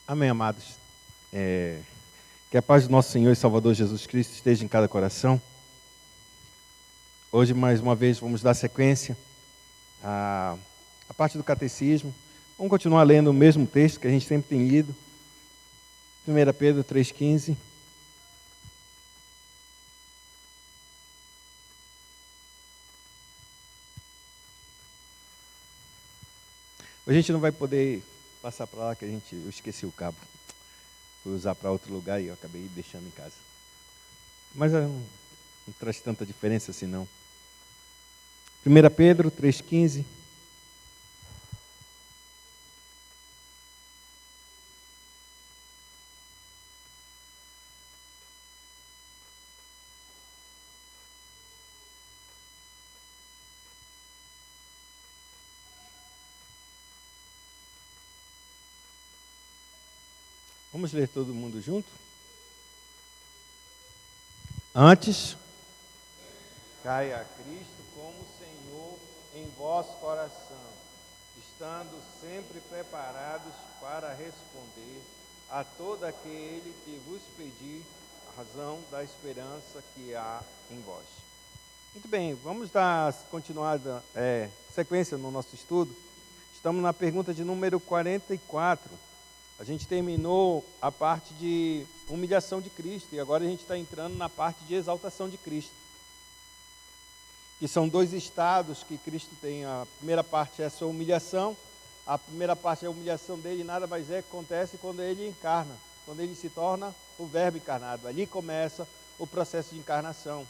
Amém, amados. Que a paz do nosso Senhor e Salvador Jesus Cristo esteja em cada coração. Hoje, mais uma vez, vamos dar sequência à parte do catecismo. Vamos continuar lendo o mesmo texto que a gente sempre tem lido. 1 Pedro 3,15. A gente não vai poder passar para lá, que eu esqueci o cabo. Fui usar para outro lugar e eu acabei deixando em casa. Mas não traz tanta diferença assim não. 1 Pedro 3,15. Vamos ler todo mundo junto? Antes, caia a Cristo como Senhor em vosso coração, estando sempre preparados para responder a todo aquele que vos pedir a razão da esperança que há em vós. Muito bem, vamos dar continuada sequência no nosso estudo. Estamos na pergunta de número 44. A gente terminou a parte de humilhação de Cristo e agora a gente está entrando na parte de exaltação de Cristo. Que são dois estados que Cristo tem. A primeira parte é a sua humilhação. A primeira parte é a humilhação dele, nada mais é que acontece quando ele encarna, quando ele se torna o verbo encarnado. Ali começa o processo de encarnação.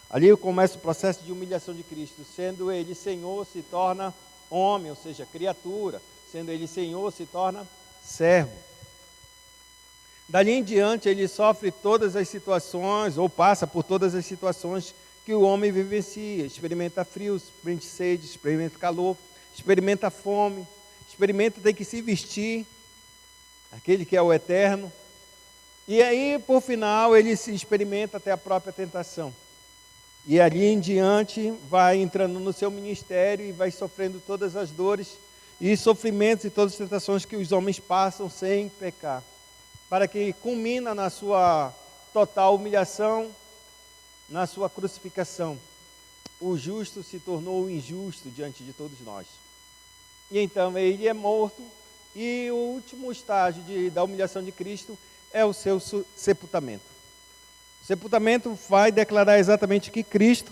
Ali começa o processo de humilhação de Cristo. Sendo ele Senhor, se torna homem, ou seja, criatura. Sendo ele Senhor, se torna servo. Dali em diante ele sofre todas as situações, ou passa por todas as situações que o homem vivencia. Experimenta frio, experimenta sede, experimenta calor, experimenta fome, experimenta ter que se vestir, aquele que é o eterno. E aí, por final, ele se experimenta até a própria tentação. E ali em diante vai entrando no seu ministério e vai sofrendo todas as dores e sofrimentos e todas as tentações que os homens passam sem pecar, para que culmina na sua total humilhação, na sua crucificação. O justo se tornou injusto diante de todos nós. E então ele é morto, e o último estágio da humilhação de Cristo é o seu sepultamento. O sepultamento vai declarar exatamente que Cristo,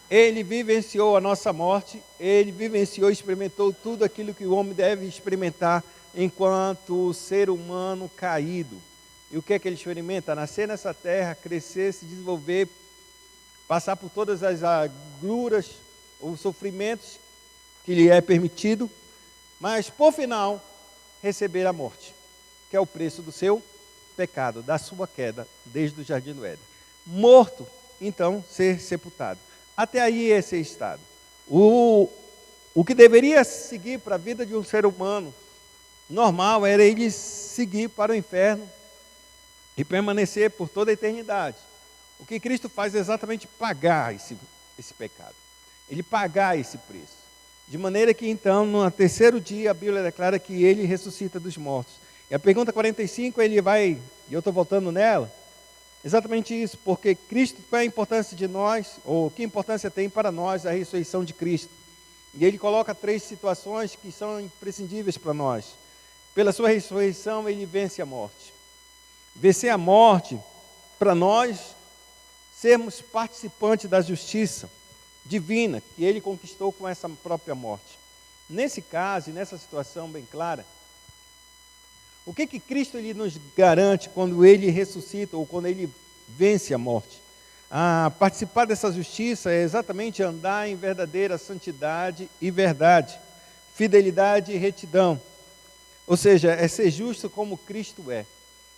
ele vivenciou a nossa morte, ele vivenciou e experimentou tudo aquilo que o homem deve experimentar enquanto ser humano caído. E o que é que ele experimenta? Nascer nessa terra, crescer, se desenvolver, passar por todas as agruras ou sofrimentos que lhe é permitido, mas por final receber a morte, que é o preço do seu pecado, da sua queda desde o Jardim do Éden. Morto, então, ser sepultado. Até aí esse estado. O que deveria seguir para a vida de um ser humano normal era ele seguir para o inferno e permanecer por toda a eternidade. O que Cristo faz é exatamente pagar esse pecado. Ele pagar esse preço. De maneira que então, no terceiro dia, a Bíblia declara que ele ressuscita dos mortos. E a pergunta 45, ele vai, e eu estou voltando nela, exatamente isso, porque Cristo, qual é a importância de nós, ou que importância tem para nós a ressurreição de Cristo? E ele coloca 3 situações que são imprescindíveis para nós. Pela sua ressurreição, ele vence a morte. Vencer a morte, para nós sermos participantes da justiça divina, que ele conquistou com essa própria morte. Nesse caso, e nessa situação bem clara, o que Cristo ele nos garante quando ele ressuscita, ou quando ele vence a morte? Participar dessa justiça é exatamente andar em verdadeira santidade e verdade, fidelidade e retidão. Ou seja, é ser justo como Cristo é.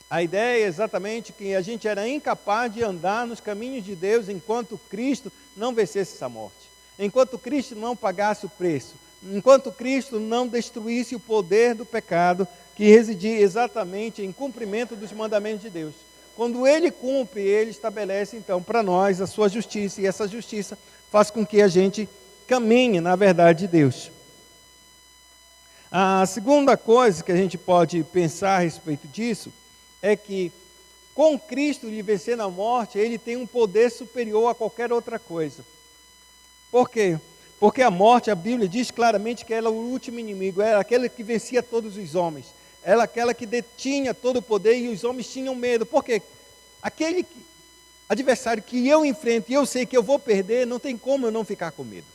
A ideia é exatamente que a gente era incapaz de andar nos caminhos de Deus enquanto Cristo não vencesse essa morte. Enquanto Cristo não pagasse o preço. Enquanto Cristo não destruísse o poder do pecado que residia exatamente em cumprimento dos mandamentos de Deus. Quando Ele cumpre, Ele estabelece então para nós a sua justiça. E essa justiça faz com que a gente caminhe na verdade de Deus. A segunda coisa que a gente pode pensar a respeito disso é que com Cristo lhe vencendo a morte, ele tem um poder superior a qualquer outra coisa. Por quê? Porque a morte, a Bíblia diz claramente que ela é o último inimigo, era aquele que vencia todos os homens, ela aquela que detinha todo o poder e os homens tinham medo. Por quê? Aquele adversário que eu enfrento e eu sei que eu vou perder, não tem como eu não ficar com medo.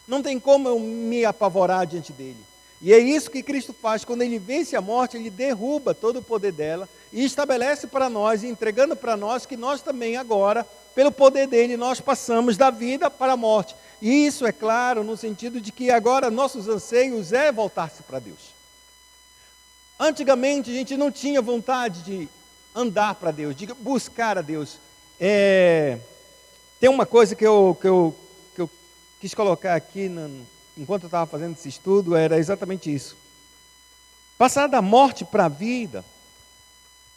Não tem como eu me apavorar diante dele. E é isso que Cristo faz, quando ele vence a morte, ele derruba todo o poder dela e estabelece para nós, entregando para nós, que nós também agora, pelo poder dele, nós passamos da vida para a morte. E isso é claro no sentido de que agora nossos anseios é voltar-se para Deus. Antigamente a gente não tinha vontade de andar para Deus, de buscar a Deus. Tem uma coisa que eu quis colocar aqui enquanto eu estava fazendo esse estudo, era exatamente isso. Passar da morte para a vida,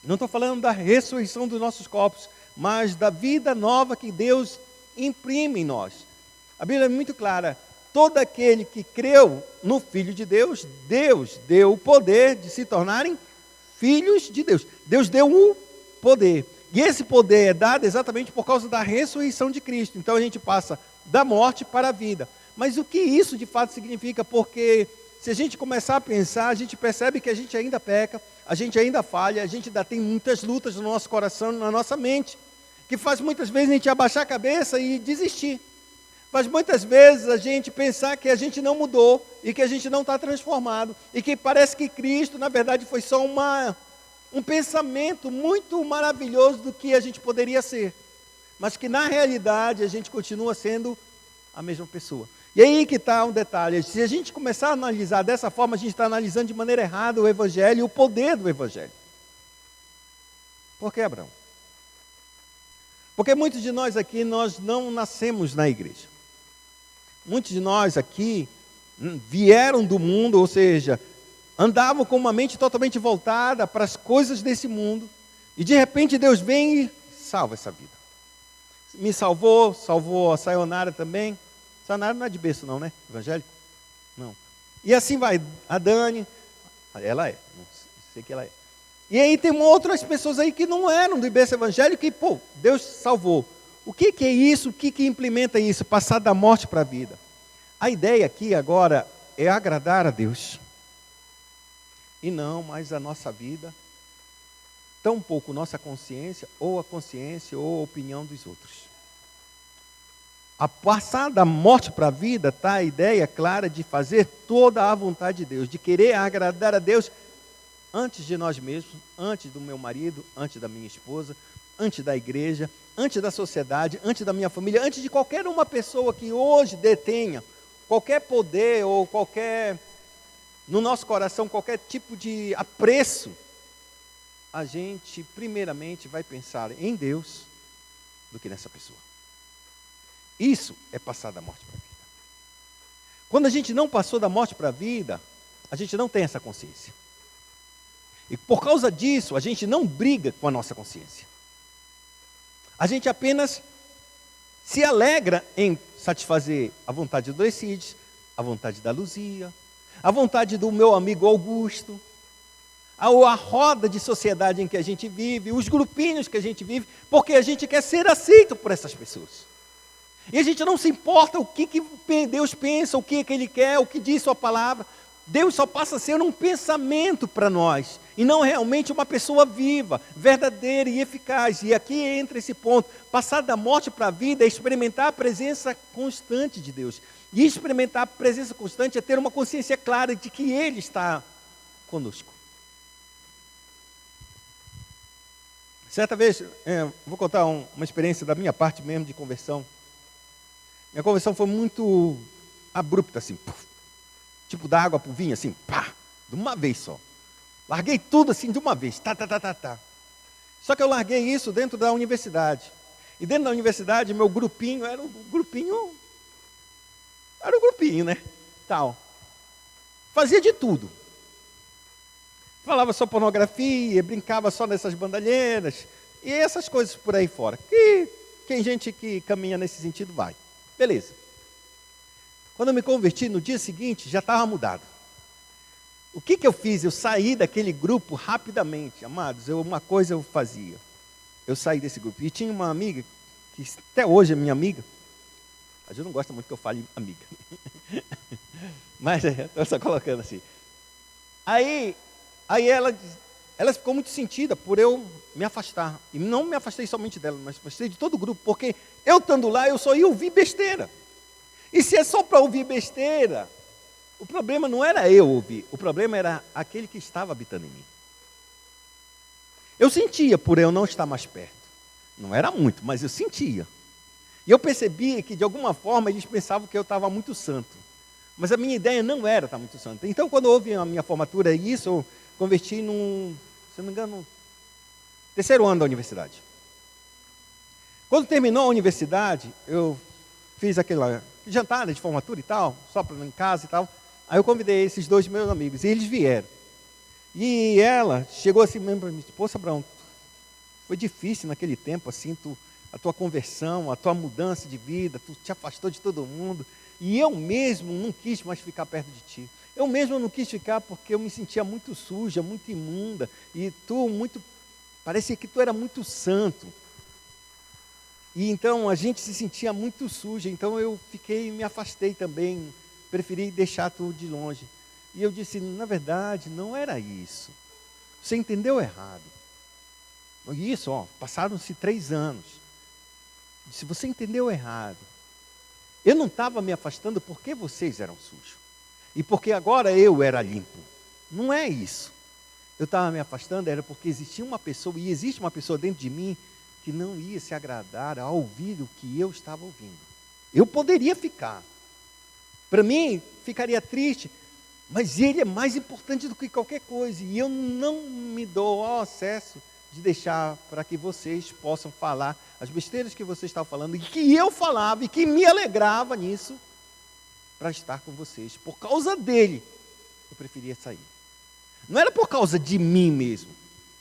não estou falando da ressurreição dos nossos corpos, mas da vida nova que Deus imprime em nós. A Bíblia é muito clara, todo aquele que creu no Filho de Deus, Deus deu o poder de se tornarem filhos de Deus. Deus deu o poder. E esse poder é dado exatamente por causa da ressurreição de Cristo. Então a gente passa da morte para a vida. Mas o que isso de fato significa? Porque se a gente começar a pensar, a gente percebe que a gente ainda peca, a gente ainda falha, a gente ainda tem muitas lutas no nosso coração, na nossa mente, que faz muitas vezes a gente abaixar a cabeça e desistir. Faz muitas vezes a gente pensar que a gente não mudou e que a gente não está transformado e que parece que Cristo, na verdade, foi só um pensamento muito maravilhoso do que a gente poderia ser, mas que na realidade a gente continua sendo a mesma pessoa. E aí que está um detalhe, se a gente começar a analisar dessa forma, a gente está analisando de maneira errada o Evangelho e o poder do Evangelho. Por que, Abraão? Porque muitos de nós aqui, nós não nascemos na igreja. Muitos de nós aqui vieram do mundo, ou seja, andavam com uma mente totalmente voltada para as coisas desse mundo, e de repente Deus vem e salva essa vida. Me salvou a Sayonara também. Sayonara não é de berço não, né? Evangélico? Não. E assim vai, a Dani, ela é, não sei que ela é. E aí tem outras pessoas aí que não eram do berço evangélico e, Deus salvou. O que é isso? O que implementa isso? Passar da morte para a vida. A ideia aqui agora é agradar a Deus. E não mais a nossa vida, tampouco nossa consciência, ou a opinião dos outros. A passar da morte para a vida está a ideia clara de fazer toda a vontade de Deus, de querer agradar a Deus antes de nós mesmos, antes do meu marido, antes da minha esposa, antes da igreja, antes da sociedade, antes da minha família, antes de qualquer uma pessoa que hoje detenha qualquer poder ou no nosso coração, qualquer tipo de apreço, a gente primeiramente vai pensar em Deus do que nessa pessoa. Isso é passar da morte para a vida. Quando a gente não passou da morte para a vida, a gente não tem essa consciência. E por causa disso, a gente não briga com a nossa consciência. A gente apenas se alegra em satisfazer a vontade do Ecides, a vontade da Luzia, a vontade do meu amigo Augusto, a roda de sociedade em que a gente vive, os grupinhos que a gente vive, porque a gente quer ser aceito por essas pessoas. E a gente não se importa o que Deus pensa, o que Ele quer, o que diz Sua palavra. Deus só passa a ser um pensamento para nós, e não realmente uma pessoa viva, verdadeira e eficaz. E aqui entra esse ponto, passar da morte para a vida é experimentar a presença constante de Deus. E experimentar a presença constante é ter uma consciência clara de que Ele está conosco. Certa vez, vou contar uma experiência da minha parte mesmo de conversão. Minha conversão foi muito abrupta, assim, tipo da água para o vinho, assim, de uma vez só. Larguei tudo assim de uma vez, tá. Só que eu larguei isso dentro da universidade. E dentro da universidade, meu grupinho era o grupinho, né? Tal. Fazia de tudo. Falava só pornografia, brincava só nessas bandalheiras, e essas coisas por aí fora. Que tem gente que caminha nesse sentido, vai. Beleza. Quando eu me converti, no dia seguinte, já estava mudado. O que eu fiz? Eu saí daquele grupo rapidamente, amados. Uma coisa eu fazia. Eu saí desse grupo. E tinha uma amiga, que até hoje é minha amiga. Mas eu não gosto muito que eu fale amiga. Mas estou só colocando assim. Aí ela ficou muito sentida por eu me afastar. E não me afastei somente dela, mas afastei de todo o grupo. Porque eu estando lá, eu só ia ouvir besteira. E se é só para ouvir besteira, o problema não era eu ouvir. O problema era aquele que estava habitando em mim. Eu sentia por eu não estar mais perto. Não era muito, mas eu sentia. E eu percebia que, de alguma forma, eles pensavam que eu estava muito santo. Mas a minha ideia não era estar muito santo. Então, quando houve a minha formatura, isso eu converti se não me engano, no terceiro ano da universidade. Quando terminou a universidade, eu fiz aquela jantar de formatura e tal, só para em casa e tal. Aí eu convidei esses dois meus amigos, e eles vieram. E ela chegou assim mesmo para mim, poxa, Abraão, foi difícil naquele tempo, assim, a tua conversão, a tua mudança de vida, tu te afastou de todo mundo, e eu mesmo não quis mais ficar perto de ti. Eu mesmo não quis ficar porque eu me sentia muito suja, muito imunda, e parecia que tu era muito santo. E então a gente se sentia muito suja, então eu me afastei também, preferi deixar tu de longe. E eu disse, na verdade, não era isso. Você entendeu errado. Isso, passaram-se 3 anos. Se você entendeu errado, eu não estava me afastando porque vocês eram sujos. E porque agora eu era limpo. Não é isso. Eu estava me afastando, era porque existia uma pessoa, e existe uma pessoa dentro de mim, que não ia se agradar ao ouvir o que eu estava ouvindo. Eu poderia ficar. Para mim, ficaria triste, mas ele é mais importante do que qualquer coisa. E eu não me dou ao acesso de deixar para que vocês possam falar as besteiras que vocês estavam falando, e que eu falava, e que me alegrava nisso, para estar com vocês. Por causa dele, eu preferia sair. Não era por causa de mim mesmo,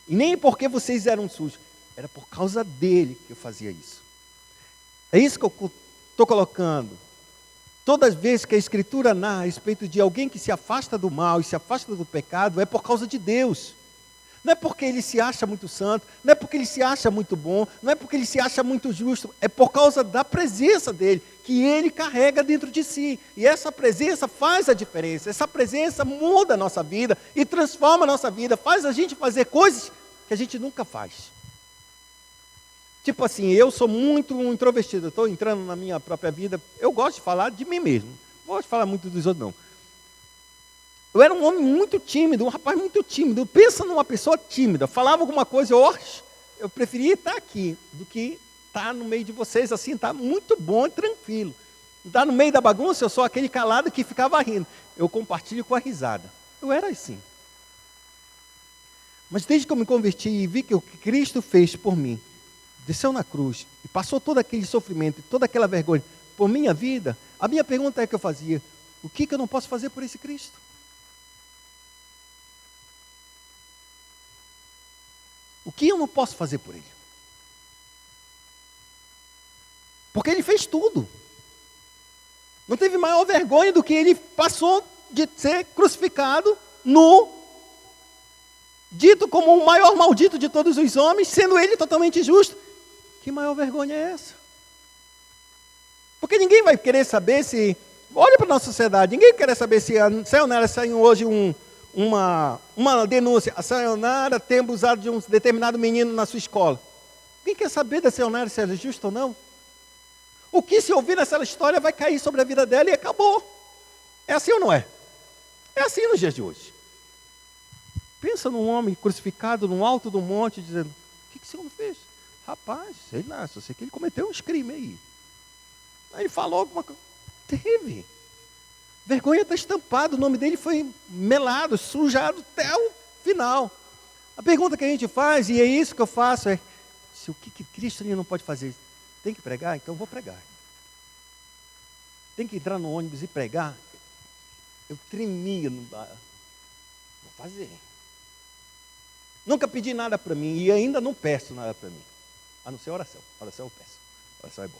e nem porque vocês eram sujos. Era por causa dele que eu fazia isso. É isso que eu estou colocando. Todas as vezes que a Escritura narra a respeito de alguém que se afasta do mal e se afasta do pecado, é por causa de Deus. Não é porque ele se acha muito santo, não é porque ele se acha muito bom, não é porque ele se acha muito justo, é por causa da presença dele, que ele carrega dentro de si. E essa presença faz a diferença, essa presença muda a nossa vida e transforma a nossa vida, faz a gente fazer coisas que a gente nunca faz. Tipo assim, eu sou muito introvertido, estou entrando na minha própria vida, eu gosto de falar de mim mesmo, não gosto de falar muito dos outros não. Eu era um homem muito tímido, um rapaz muito tímido. Pensa numa pessoa tímida, falava alguma coisa, eu preferia estar aqui do que estar no meio de vocês, assim, está muito bom e tranquilo. Estar no meio da bagunça, eu sou aquele calado que ficava rindo. Eu compartilho com a risada. Eu era assim. Mas desde que eu me converti e vi que o que Cristo fez por mim, desceu na cruz e passou todo aquele sofrimento, toda aquela vergonha por minha vida, a minha pergunta é que eu fazia, o que eu não posso fazer por esse Cristo? O que eu não posso fazer por ele? Porque ele fez tudo. Não teve maior vergonha do que ele passou de ser crucificado nu, dito como o maior maldito de todos os homens, sendo ele totalmente justo. Que maior vergonha é essa? Porque ninguém vai querer saber se... Olha para a nossa sociedade, ninguém quer saber se a Sayonara saiu hoje uma denúncia. A Sayonara tem abusado de um determinado menino na sua escola. Ninguém quer saber da Sayonara se ela é justa ou não. O que se ouvir nessa história vai cair sobre a vida dela e acabou. É assim ou não é? É assim nos dias de hoje. Pensa num homem crucificado no alto do monte, dizendo, o que esse homem fez? Rapaz, sei lá, só sei que ele cometeu uns crimes aí. Aí ele falou alguma coisa. Teve. Vergonha está estampada, o nome dele foi melado, sujado até o final. A pergunta que a gente faz, e é isso que eu faço, é, se o que Cristo não pode fazer? Tem que pregar? Então eu vou pregar. Tem que entrar no ônibus e pregar? Eu tremia, vou fazer. Nunca pedi nada para mim e ainda não peço nada para mim. A não ser oração. Oração eu peço. Oração é bom.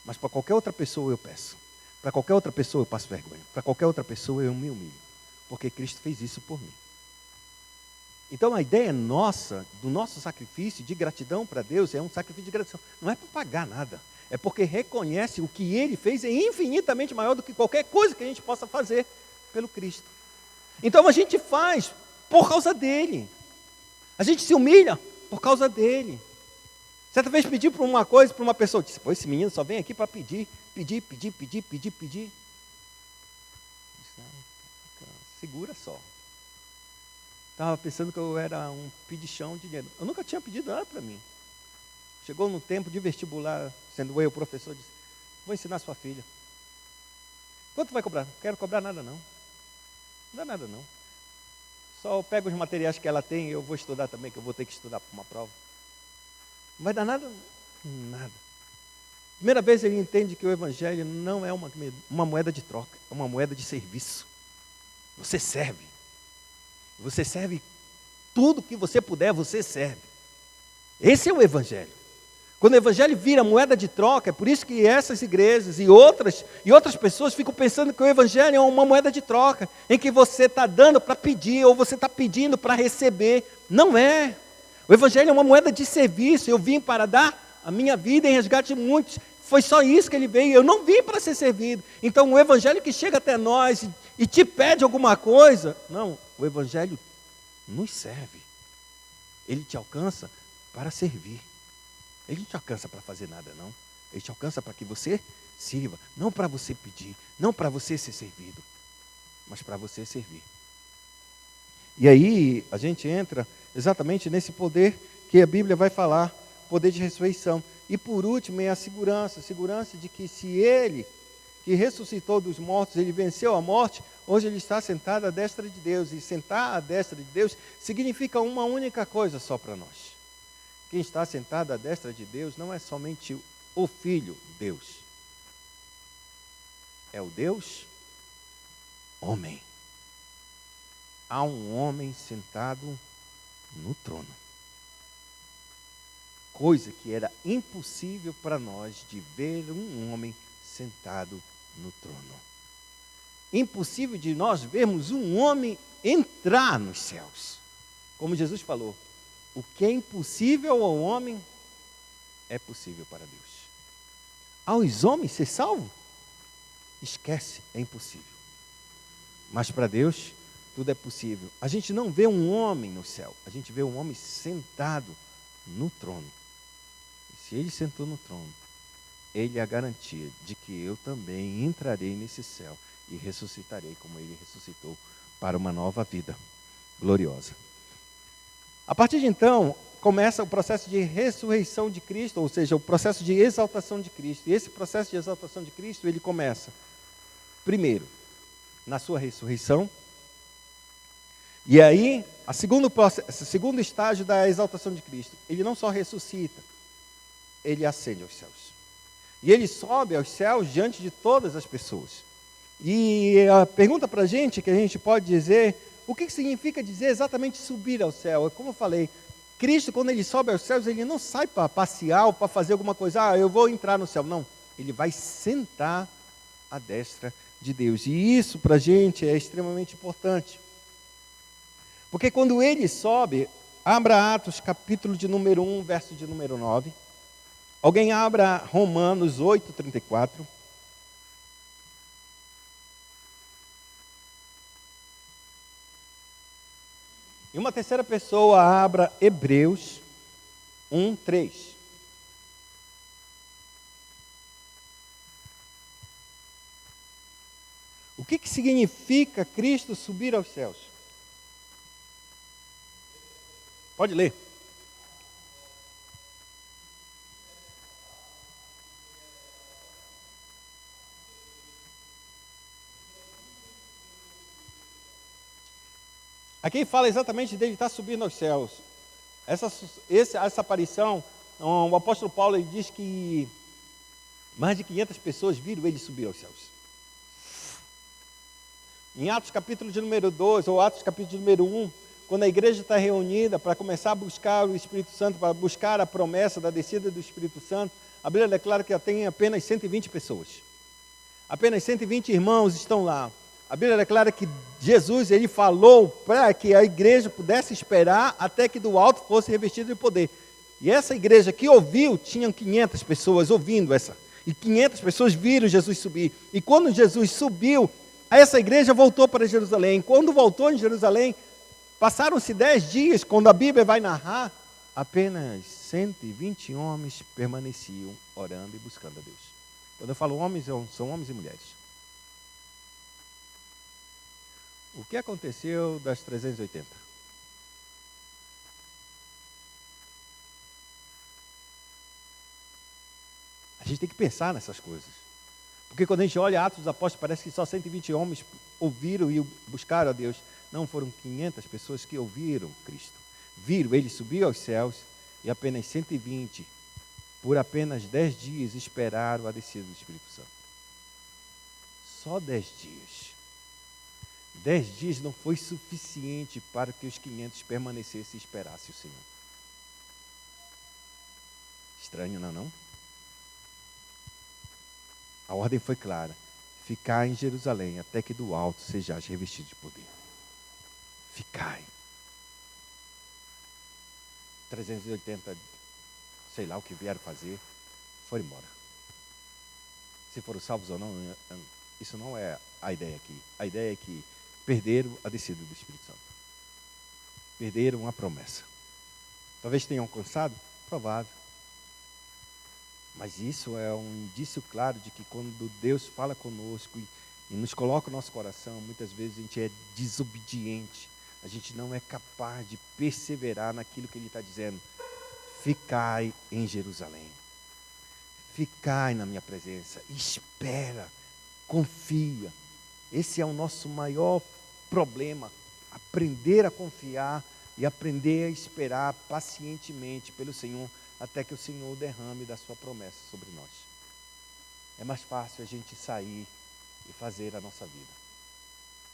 Mas para qualquer outra pessoa eu peço. Para qualquer outra pessoa eu passo vergonha. Para qualquer outra pessoa eu me humilho. Porque Cristo fez isso por mim. Então a ideia nossa, do nosso sacrifício de gratidão para Deus, é um sacrifício de gratidão. Não é para pagar nada. É porque reconhece o que Ele fez é infinitamente maior do que qualquer coisa que a gente possa fazer pelo Cristo. Então a gente faz por causa dEle. A gente se humilha por causa dEle. Certa vez pedi para uma coisa, para uma pessoa, disse, pô, esse menino só vem aqui para pedir. Disse, segura só. Estava pensando que eu era um pedichão de dinheiro. Eu nunca tinha pedido nada para mim. Chegou no tempo de vestibular, sendo eu o professor, disse, vou ensinar sua filha. Quanto vai cobrar? Não quero cobrar nada não. Não dá nada não. Só pego os materiais que ela tem e eu vou estudar também, que eu vou ter que estudar para uma prova. Não vai dar nada? Nada. Primeira vez ele entende que o Evangelho não é uma moeda de troca, é uma moeda de serviço. Você serve. Você serve tudo que você puder, você serve. Esse é o Evangelho. Quando o Evangelho vira moeda de troca, é por isso que essas igrejas e outras pessoas ficam pensando que o Evangelho é uma moeda de troca, em que você está dando para pedir, ou você está pedindo para receber. Não é. O Evangelho é uma moeda de serviço. Eu vim para dar a minha vida em resgate de muitos. Foi só isso que ele veio. Eu não vim para ser servido. Então o Evangelho que chega até nós e te pede alguma coisa, não, o Evangelho nos serve. Ele te alcança para servir. Ele não te alcança para fazer nada, não. Ele te alcança para que você sirva. Não para você pedir, não para você ser servido, mas para você servir. E aí a gente entra exatamente nesse poder que a Bíblia vai falar, poder de ressurreição. E por último é a segurança de que se Ele, que ressuscitou dos mortos, Ele venceu a morte, hoje Ele está sentado à destra de Deus. E sentar à destra de Deus significa uma única coisa só para nós. Quem está sentado à destra de Deus não é somente o Filho Deus. É o Deus homem. Há um homem sentado no trono. Coisa que era impossível para nós de ver um homem sentado no trono. Impossível de nós vermos um homem entrar nos céus. Como Jesus falou, o que é impossível ao homem é possível para Deus. Aos homens ser salvo? Esquece, é impossível. Mas para Deus, tudo é possível. A gente não vê um homem no céu, a gente vê um homem sentado no trono. E se ele sentou no trono, ele é a garantia de que eu também entrarei nesse céu e ressuscitarei como ele ressuscitou para uma nova vida gloriosa. A partir de então, começa o processo de ressurreição de Cristo, ou seja, o processo de exaltação de Cristo. E esse processo de exaltação de Cristo, ele começa, primeiro, na sua ressurreição. E aí, segundo estágio da exaltação de Cristo, ele não só ressuscita, ele ascende aos céus. E ele sobe aos céus diante de todas as pessoas. E a pergunta para a gente, que a gente pode dizer, o que significa dizer exatamente subir ao céu? Como eu falei, Cristo, quando ele sobe aos céus, ele não sai para passear ou para fazer alguma coisa, eu vou entrar no céu. Não, ele vai sentar à destra de Deus. E isso para a gente é extremamente importante. Porque quando ele sobe, abra Atos, capítulo de número 1, verso de número 9. Alguém abra Romanos 8, 34. E uma terceira pessoa abra Hebreus 1, 3. O que significa Cristo subir aos céus? Pode ler. Aqui fala exatamente dele estar subindo aos céus. Essa aparição, o apóstolo Paulo ele diz que mais de 500 pessoas viram ele subir aos céus. Em Atos capítulo de número 2, ou Atos capítulo de número 1, quando a igreja está reunida para começar a buscar o Espírito Santo, para buscar a promessa da descida do Espírito Santo, a Bíblia declara que tem apenas 120 pessoas. Apenas 120 irmãos estão lá. A Bíblia declara que Jesus, ele falou para que a igreja pudesse esperar até que do alto fosse revestido de poder. E essa igreja que ouviu, tinham 500 pessoas ouvindo essa. E 500 pessoas viram Jesus subir. E quando Jesus subiu, essa igreja voltou para Jerusalém. Quando voltou em Jerusalém, passaram-se 10 dias, quando a Bíblia vai narrar, apenas 120 homens permaneciam orando e buscando a Deus. Quando eu falo homens, são homens e mulheres. O que aconteceu das 380? A gente tem que pensar nessas coisas. Porque quando a gente olha Atos dos Apóstolos, parece que só 120 homens ouviram e buscaram a Deus. Não, foram 500 pessoas que ouviram Cristo. Viram ele subir aos céus e apenas 120, por apenas 10 dias, esperaram a descida do Espírito Santo. Só 10 dias. 10 dias não foi suficiente para que os 500 permanecessem e esperassem o Senhor. Estranho, não é não? A ordem foi clara: ficai em Jerusalém até que do alto sejais revestidos de poder. Ficai. 380, sei lá o que vieram fazer, foram embora. Se foram salvos ou não, isso não é a ideia aqui. A ideia é que perderam a descida do Espírito Santo. Perderam a promessa. Talvez tenham alcançado, provável. Mas isso é um indício claro de que quando Deus fala conosco e nos coloca o nosso coração, muitas vezes a gente é desobediente. A gente não é capaz de perseverar naquilo que Ele está dizendo. Ficai em Jerusalém. Ficai na minha presença. Espera. Confia. Esse é o nosso maior problema. Aprender a confiar e aprender a esperar pacientemente pelo Senhor, até que o Senhor derrame da sua promessa sobre nós. É mais fácil a gente sair e fazer a nossa vida.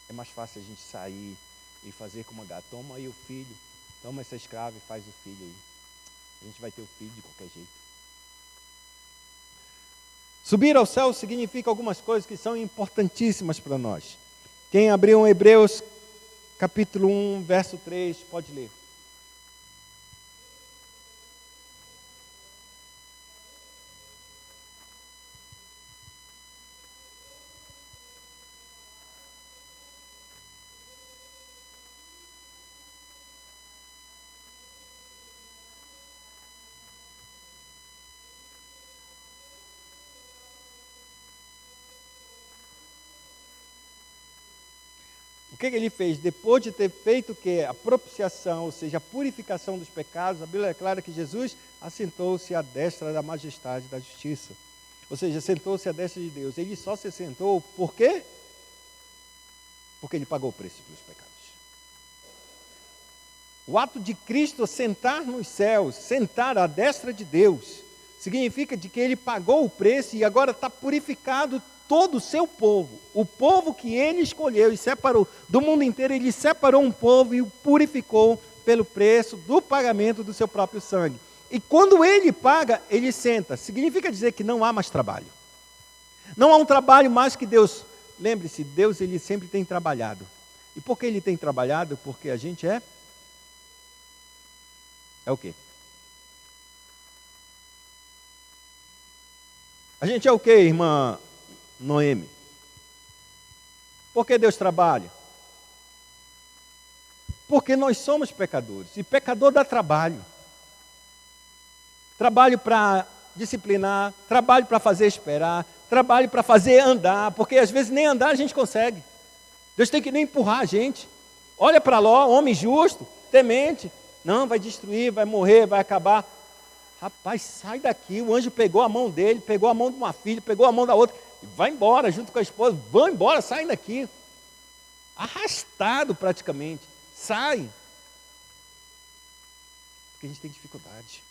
É mais fácil a gente sair e fazer como a gata. Toma aí o filho, toma essa escrava e faz o filho aí. A gente vai ter o filho de qualquer jeito. Subir ao céu significa algumas coisas que são importantíssimas para nós. Quem abriu Hebreus capítulo 1, verso 3, pode ler. O que ele fez? Depois de ter feito o quê? A propiciação, ou seja, a purificação dos pecados, a Bíblia declara que Jesus assentou-se à destra da majestade da justiça. Ou seja, sentou-se à destra de Deus. Ele só se sentou por quê? Porque ele pagou o preço pelos pecados. O ato de Cristo sentar nos céus, sentar à destra de Deus, significa de que ele pagou o preço e agora está purificado todo o seu povo. O povo que ele escolheu e separou do mundo inteiro, ele separou um povo e o purificou pelo preço do pagamento do seu próprio sangue. E quando ele paga, ele senta. Significa dizer que não há mais trabalho. Não há um trabalho mais que Deus. Lembre-se, Deus ele sempre tem trabalhado. E por que ele tem trabalhado? Porque a gente é o quê? A gente é o quê, irmã Noemi? Por que Deus trabalha? Porque nós somos pecadores. E pecador dá trabalho. Trabalho para disciplinar, trabalho para fazer esperar, trabalho para fazer andar, porque às vezes nem andar a gente consegue. Deus tem que nem empurrar a gente. Olha para Ló, homem justo, temente. Não, vai destruir, vai morrer, vai acabar. Rapaz, sai daqui. O anjo pegou a mão dele, pegou a mão de uma filha, pegou a mão da outra, e vai embora junto com a esposa. Vão embora, saem daqui. Arrastado praticamente. Sai. Porque a gente tem dificuldade.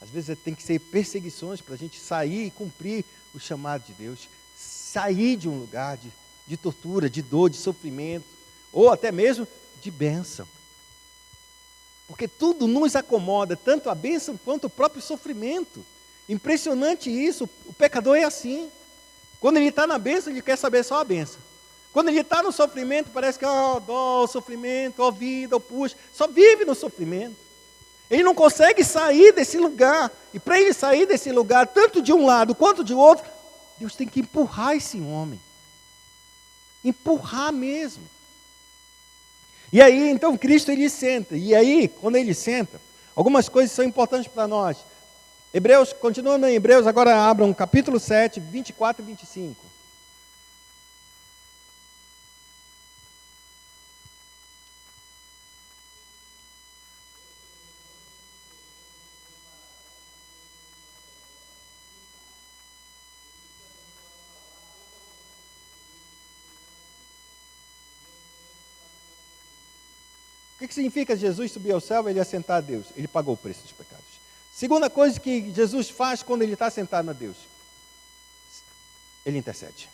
Às vezes tem que ser perseguições para a gente sair e cumprir o chamado de Deus. Sair de um lugar de tortura, de dor, de sofrimento, ou até mesmo de bênção. Porque tudo nos acomoda, tanto a bênção quanto o próprio sofrimento. Impressionante isso, o pecador é assim. Quando ele está na bênção, ele quer saber só a bênção. Quando ele está no sofrimento, parece que, dó, sofrimento, ó vida, ó puxa, só vive no sofrimento. Ele não consegue sair desse lugar. E para ele sair desse lugar, tanto de um lado quanto de outro, Deus tem que empurrar esse homem. Empurrar mesmo. E aí, então, Cristo, ele senta. E aí, quando ele senta, algumas coisas são importantes para nós. Hebreus, continuando em Hebreus, agora abram capítulo 7, 24 e 25. O que significa Jesus subir ao céu e ele assentar a Deus? Ele pagou o preço dos pecados. Segunda coisa que Jesus faz quando ele está sentado a Deus, ele intercede.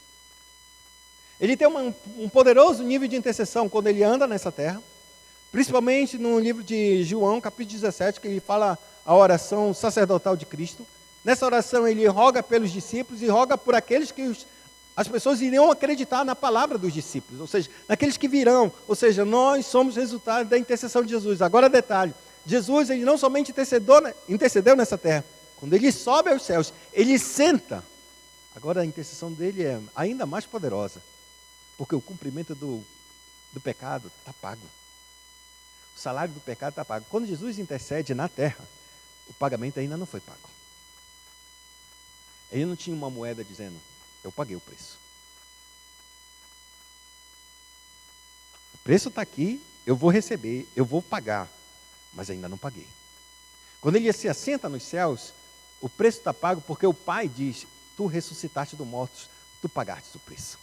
Ele tem um poderoso nível de intercessão quando ele anda nessa terra, principalmente no livro de João, capítulo 17, que ele fala a oração sacerdotal de Cristo. Nessa oração ele roga pelos discípulos e roga por aqueles que as pessoas iriam acreditar na palavra dos discípulos, ou seja, naqueles que virão, ou seja, nós somos resultado da intercessão de Jesus. Agora detalhe, Jesus ele não somente intercedeu nessa terra, quando ele sobe aos céus, ele senta. Agora a intercessão dele é ainda mais poderosa, porque o cumprimento do pecado está pago. O salário do pecado está pago. Quando Jesus intercede na terra, o pagamento ainda não foi pago. Ele não tinha uma moeda dizendo, eu paguei o preço. O preço está aqui, eu vou receber, eu vou pagar, mas ainda não paguei. Quando ele se assenta nos céus, o preço está pago porque o Pai diz, tu ressuscitaste dos mortos, tu pagaste o preço.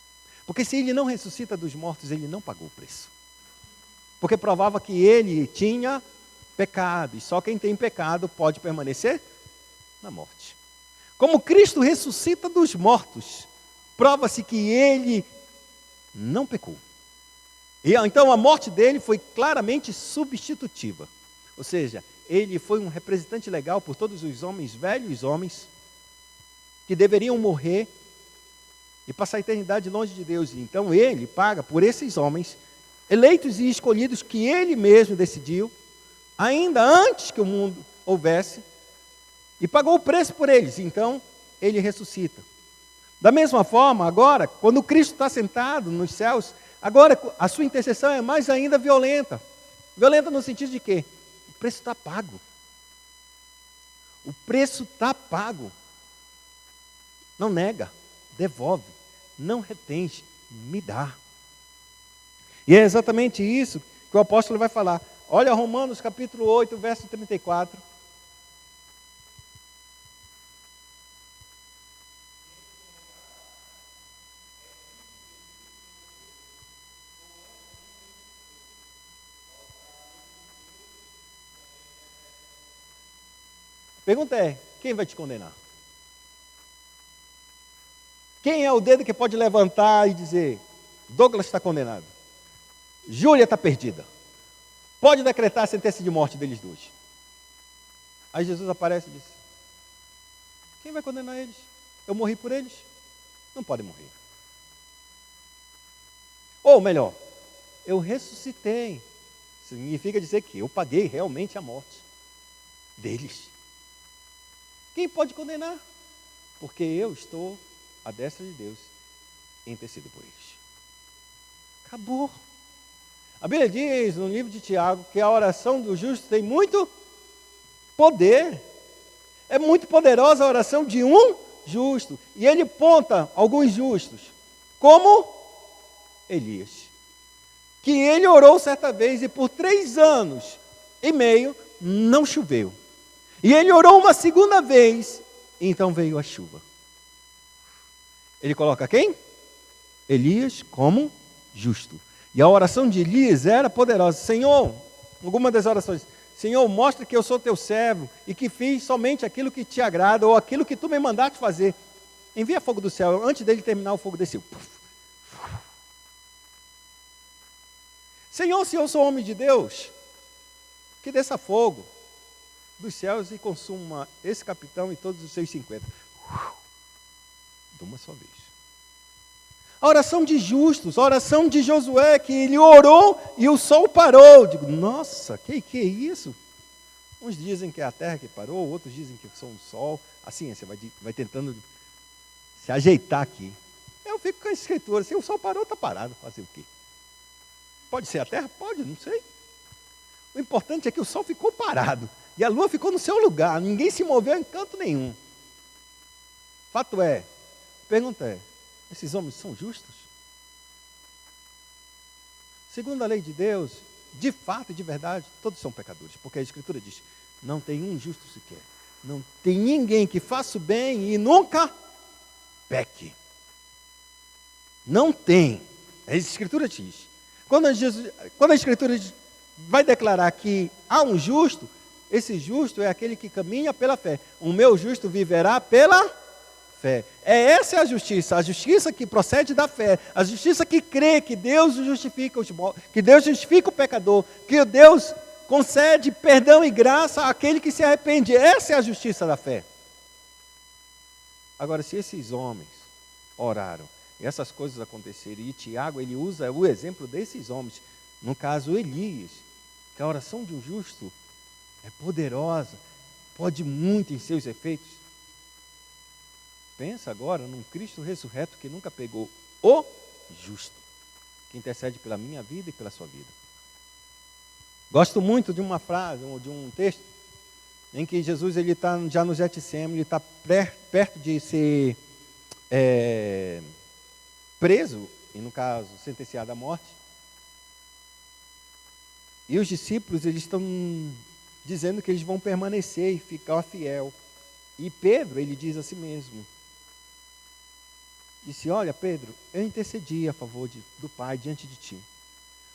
Porque se ele não ressuscita dos mortos, ele não pagou o preço. Porque provava que ele tinha pecado, e só quem tem pecado pode permanecer na morte. Como Cristo ressuscita dos mortos, prova-se que ele não pecou. E então a morte dele foi claramente substitutiva. Ou seja, ele foi um representante legal por todos os homens, velhos homens, que deveriam morrer e passar a eternidade longe de Deus. Então ele paga por esses homens, eleitos e escolhidos, que ele mesmo decidiu, ainda antes que o mundo houvesse, e pagou o preço por eles. Então ele ressuscita. Da mesma forma, agora, quando Cristo está sentado nos céus, agora a sua intercessão é mais ainda violenta. Violenta no sentido de quê? O preço está pago. O preço está pago. Não nega, devolve, não retém, me dá. E é exatamente isso que o apóstolo vai falar. Olha Romanos capítulo 8, verso 34. A pergunta é, quem vai te condenar? Quem é o dedo que pode levantar e dizer, Douglas está condenado, Júlia está perdida, pode decretar a sentença de morte deles dois? Aí Jesus aparece e diz, quem vai condenar eles? Eu morri por eles? Não podem morrer. Ou melhor, eu ressuscitei. Significa dizer que eu paguei realmente a morte deles. Quem pode condenar? Porque eu estou à destra de Deus e intercedo por eles. Acabou. A Bíblia diz no livro de Tiago que a oração do justo tem muito poder. É muito poderosa a oração de um justo. E ele aponta alguns justos, como Elias, que ele orou certa vez e por 3 anos e meio não choveu. E ele orou uma segunda vez, e então veio a chuva. Ele coloca quem? Elias como justo. E a oração de Elias era poderosa. Senhor, alguma das orações, Senhor, mostra que eu sou teu servo e que fiz somente aquilo que te agrada ou aquilo que tu me mandaste fazer. Envia fogo do céu. Antes dele terminar, o fogo desceu. Senhor, se eu sou homem de Deus, que desça fogo dos céus e consuma esse capitão e todos os seus 50. De uma só vez. A oração de justos, a oração de Josué, que ele orou e o sol parou. Digo, nossa, que é isso? Uns dizem que é a terra que parou, outros dizem que são o sol. A ciência vai tentando se ajeitar aqui. Eu fico com a escritura, se o sol parou, está parado, fazer o quê? Pode ser a terra? Pode, não sei. O importante é que o sol ficou parado e a lua ficou no seu lugar, ninguém se moveu em canto nenhum. Fato é, a pergunta é, esses homens são justos? Segundo a lei de Deus, de fato e de verdade, todos são pecadores, porque a Escritura diz, não tem um justo sequer, não tem ninguém que faça o bem e nunca peque. Não tem. A Escritura diz. Quando a Escritura vai declarar que há um justo, esse justo é aquele que caminha pela fé. O meu justo viverá pela fé. Essa é a justiça que procede da fé, a justiça que crê que Deus justifica que Deus justifica o pecador, que Deus concede perdão e graça àquele que se arrepende. Essa é a justiça da fé. Agora, se esses homens oraram e essas coisas aconteceram, e Tiago ele usa o exemplo desses homens, no caso Elias, que a oração de um justo é poderosa, pode muito em seus efeitos. Pensa agora num Cristo ressurreto que nunca pegou o justo, que intercede pela minha vida e pela sua vida. Gosto muito de uma frase, de um texto, em que Jesus ele está já no Getsêmani, ele está perto de ser preso, e no caso, sentenciado à morte. E os discípulos, eles estão dizendo que eles vão permanecer e ficar fiel. E Pedro, ele diz a si mesmo, disse, olha Pedro, eu intercedi a favor do Pai diante de ti.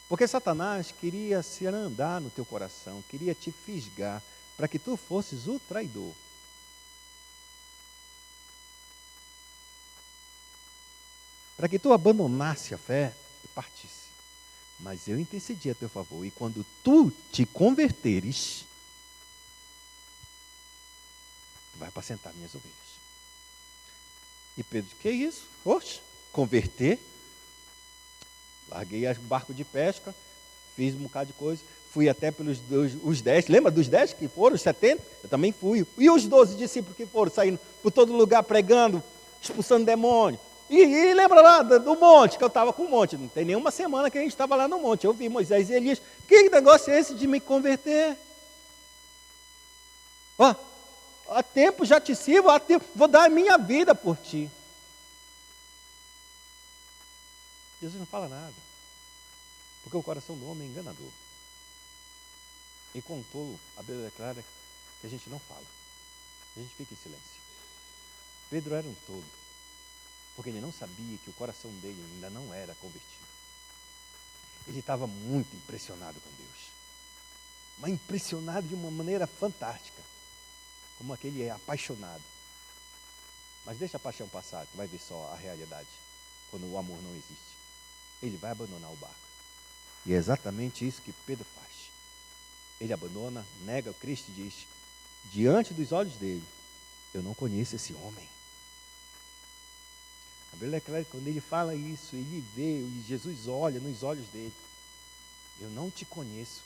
Porque Satanás queria se andar no teu coração, queria te fisgar, para que tu fosses o traidor. Para que tu abandonasse a fé e partisse. Mas eu intercedi a teu favor, e quando tu te converteres, tu vai apacentar minhas ovelhas. E Pedro disse, que isso? Oxe, converter? Larguei o barco de pesca, fiz um bocado de coisa, fui até pelos os 10, lembra dos 10 que foram, os 70? Eu também fui. E os 12 discípulos que foram saindo por todo lugar pregando, expulsando demônio. E lembra lá do monte, que eu estava com o monte, não tem nenhuma semana que a gente estava lá no monte, eu vi Moisés e Elias, que negócio é esse de me converter? Ó, há tempo já te sirvo, há tempo, vou dar a minha vida por ti. Jesus não fala nada, porque o coração do homem é enganador. E com o tolo, a Bíblia declara que a gente não fala, a gente fica em silêncio. Pedro era um tolo, porque ele não sabia que o coração dele ainda não era convertido. Ele estava muito impressionado com Deus, mas impressionado de uma maneira fantástica, como aquele é apaixonado. Mas deixa a paixão passar, tu vai ver só a realidade, quando o amor não existe. Ele vai abandonar o barco. E é exatamente isso que Pedro faz. Ele abandona, nega o Cristo e diz, diante dos olhos dele, eu não conheço esse homem. A Bíblia é clara que quando ele fala isso, ele vê, e Jesus olha nos olhos dele, eu não te conheço.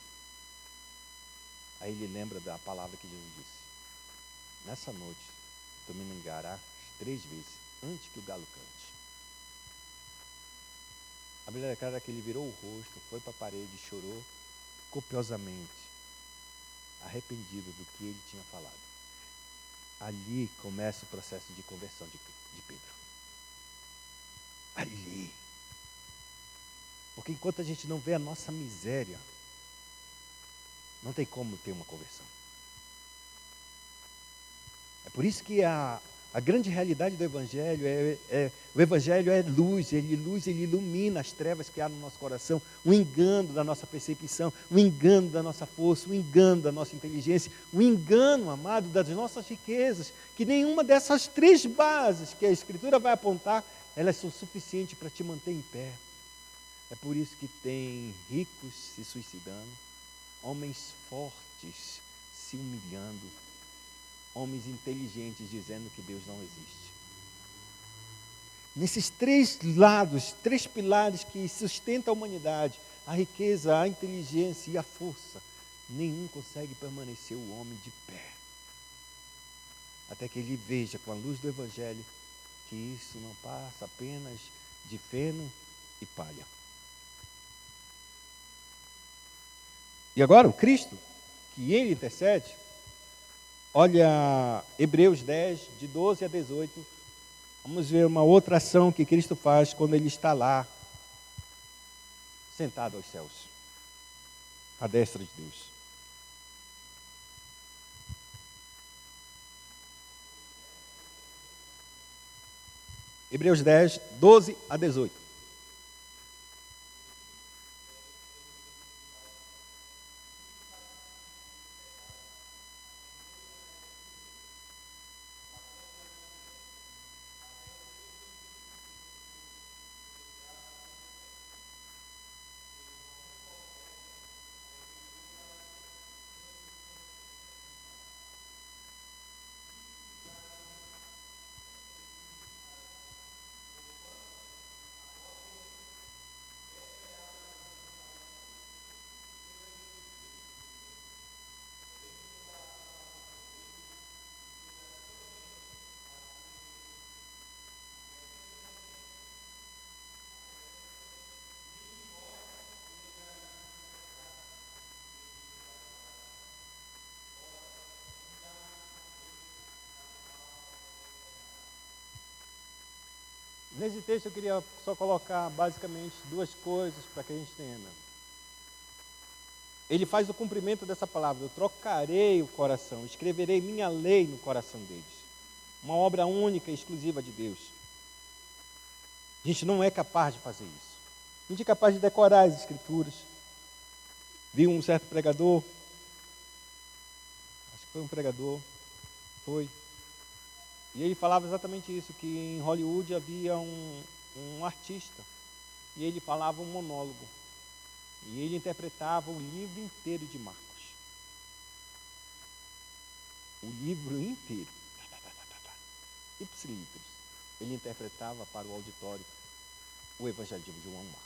Aí ele lembra da palavra que Jesus disse, nessa noite, tu me negarás 3 vezes, antes que o galo cante. A Bíblia é clara que ele virou o rosto, foi para a parede e chorou copiosamente, arrependido do que ele tinha falado. Ali começa o processo de conversão de Pedro. Ali. Porque enquanto a gente não vê a nossa miséria, não tem como ter uma conversão. É por isso que a grande realidade do Evangelho o Evangelho é luz, ele ilumina as trevas que há no nosso coração, o engano da nossa percepção, o engano da nossa força, o engano da nossa inteligência, o engano, amado, das nossas riquezas, que nenhuma dessas 3 bases que a Escritura vai apontar, elas são suficientes para te manter em pé. É por isso que tem ricos se suicidando, homens fortes se humilhando, homens inteligentes dizendo que Deus não existe. Nesses três lados, três pilares que sustentam a humanidade, a riqueza, a inteligência e a força, nenhum consegue permanecer o homem de pé. Até que ele veja com a luz do Evangelho que isso não passa apenas de feno e palha. E agora o Cristo, que ele intercede, olha Hebreus 10, de 12 a 18, vamos ver uma outra ação que Cristo faz quando ele está lá, sentado aos céus, à destra de Deus. Hebreus 10, 12 a 18. Nesse texto eu queria só colocar basicamente duas coisas para que a gente entenda. Ele faz o cumprimento dessa palavra: eu trocarei o coração, escreverei minha lei no coração deles. Uma obra única e exclusiva de Deus. A gente não é capaz de fazer isso. A gente é capaz de decorar as escrituras. Vi um certo pregador, acho que foi um pregador, e ele falava exatamente isso, que em Hollywood havia um artista, e ele falava um monólogo, e ele interpretava o livro inteiro de Marcos. O livro inteiro. Ipsilitris. Ele interpretava para o auditório o Evangelho de João Marcos.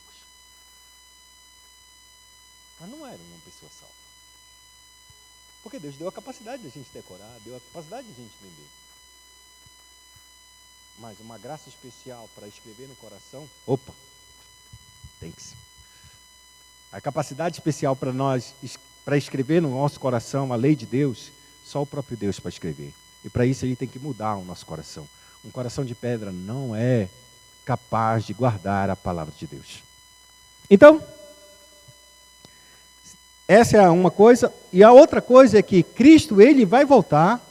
Mas não era uma pessoa salva. Porque Deus deu a capacidade de a gente decorar, deu a capacidade de a gente entender. Mas uma graça especial para escrever no coração, tem que ser. A capacidade especial para nós, para escrever no nosso coração a lei de Deus, só o próprio Deus para escrever. E para isso ele tem que mudar o nosso coração. Um coração de pedra não é capaz de guardar a palavra de Deus. Então, essa é uma coisa. E a outra coisa é que Cristo, ele vai voltar,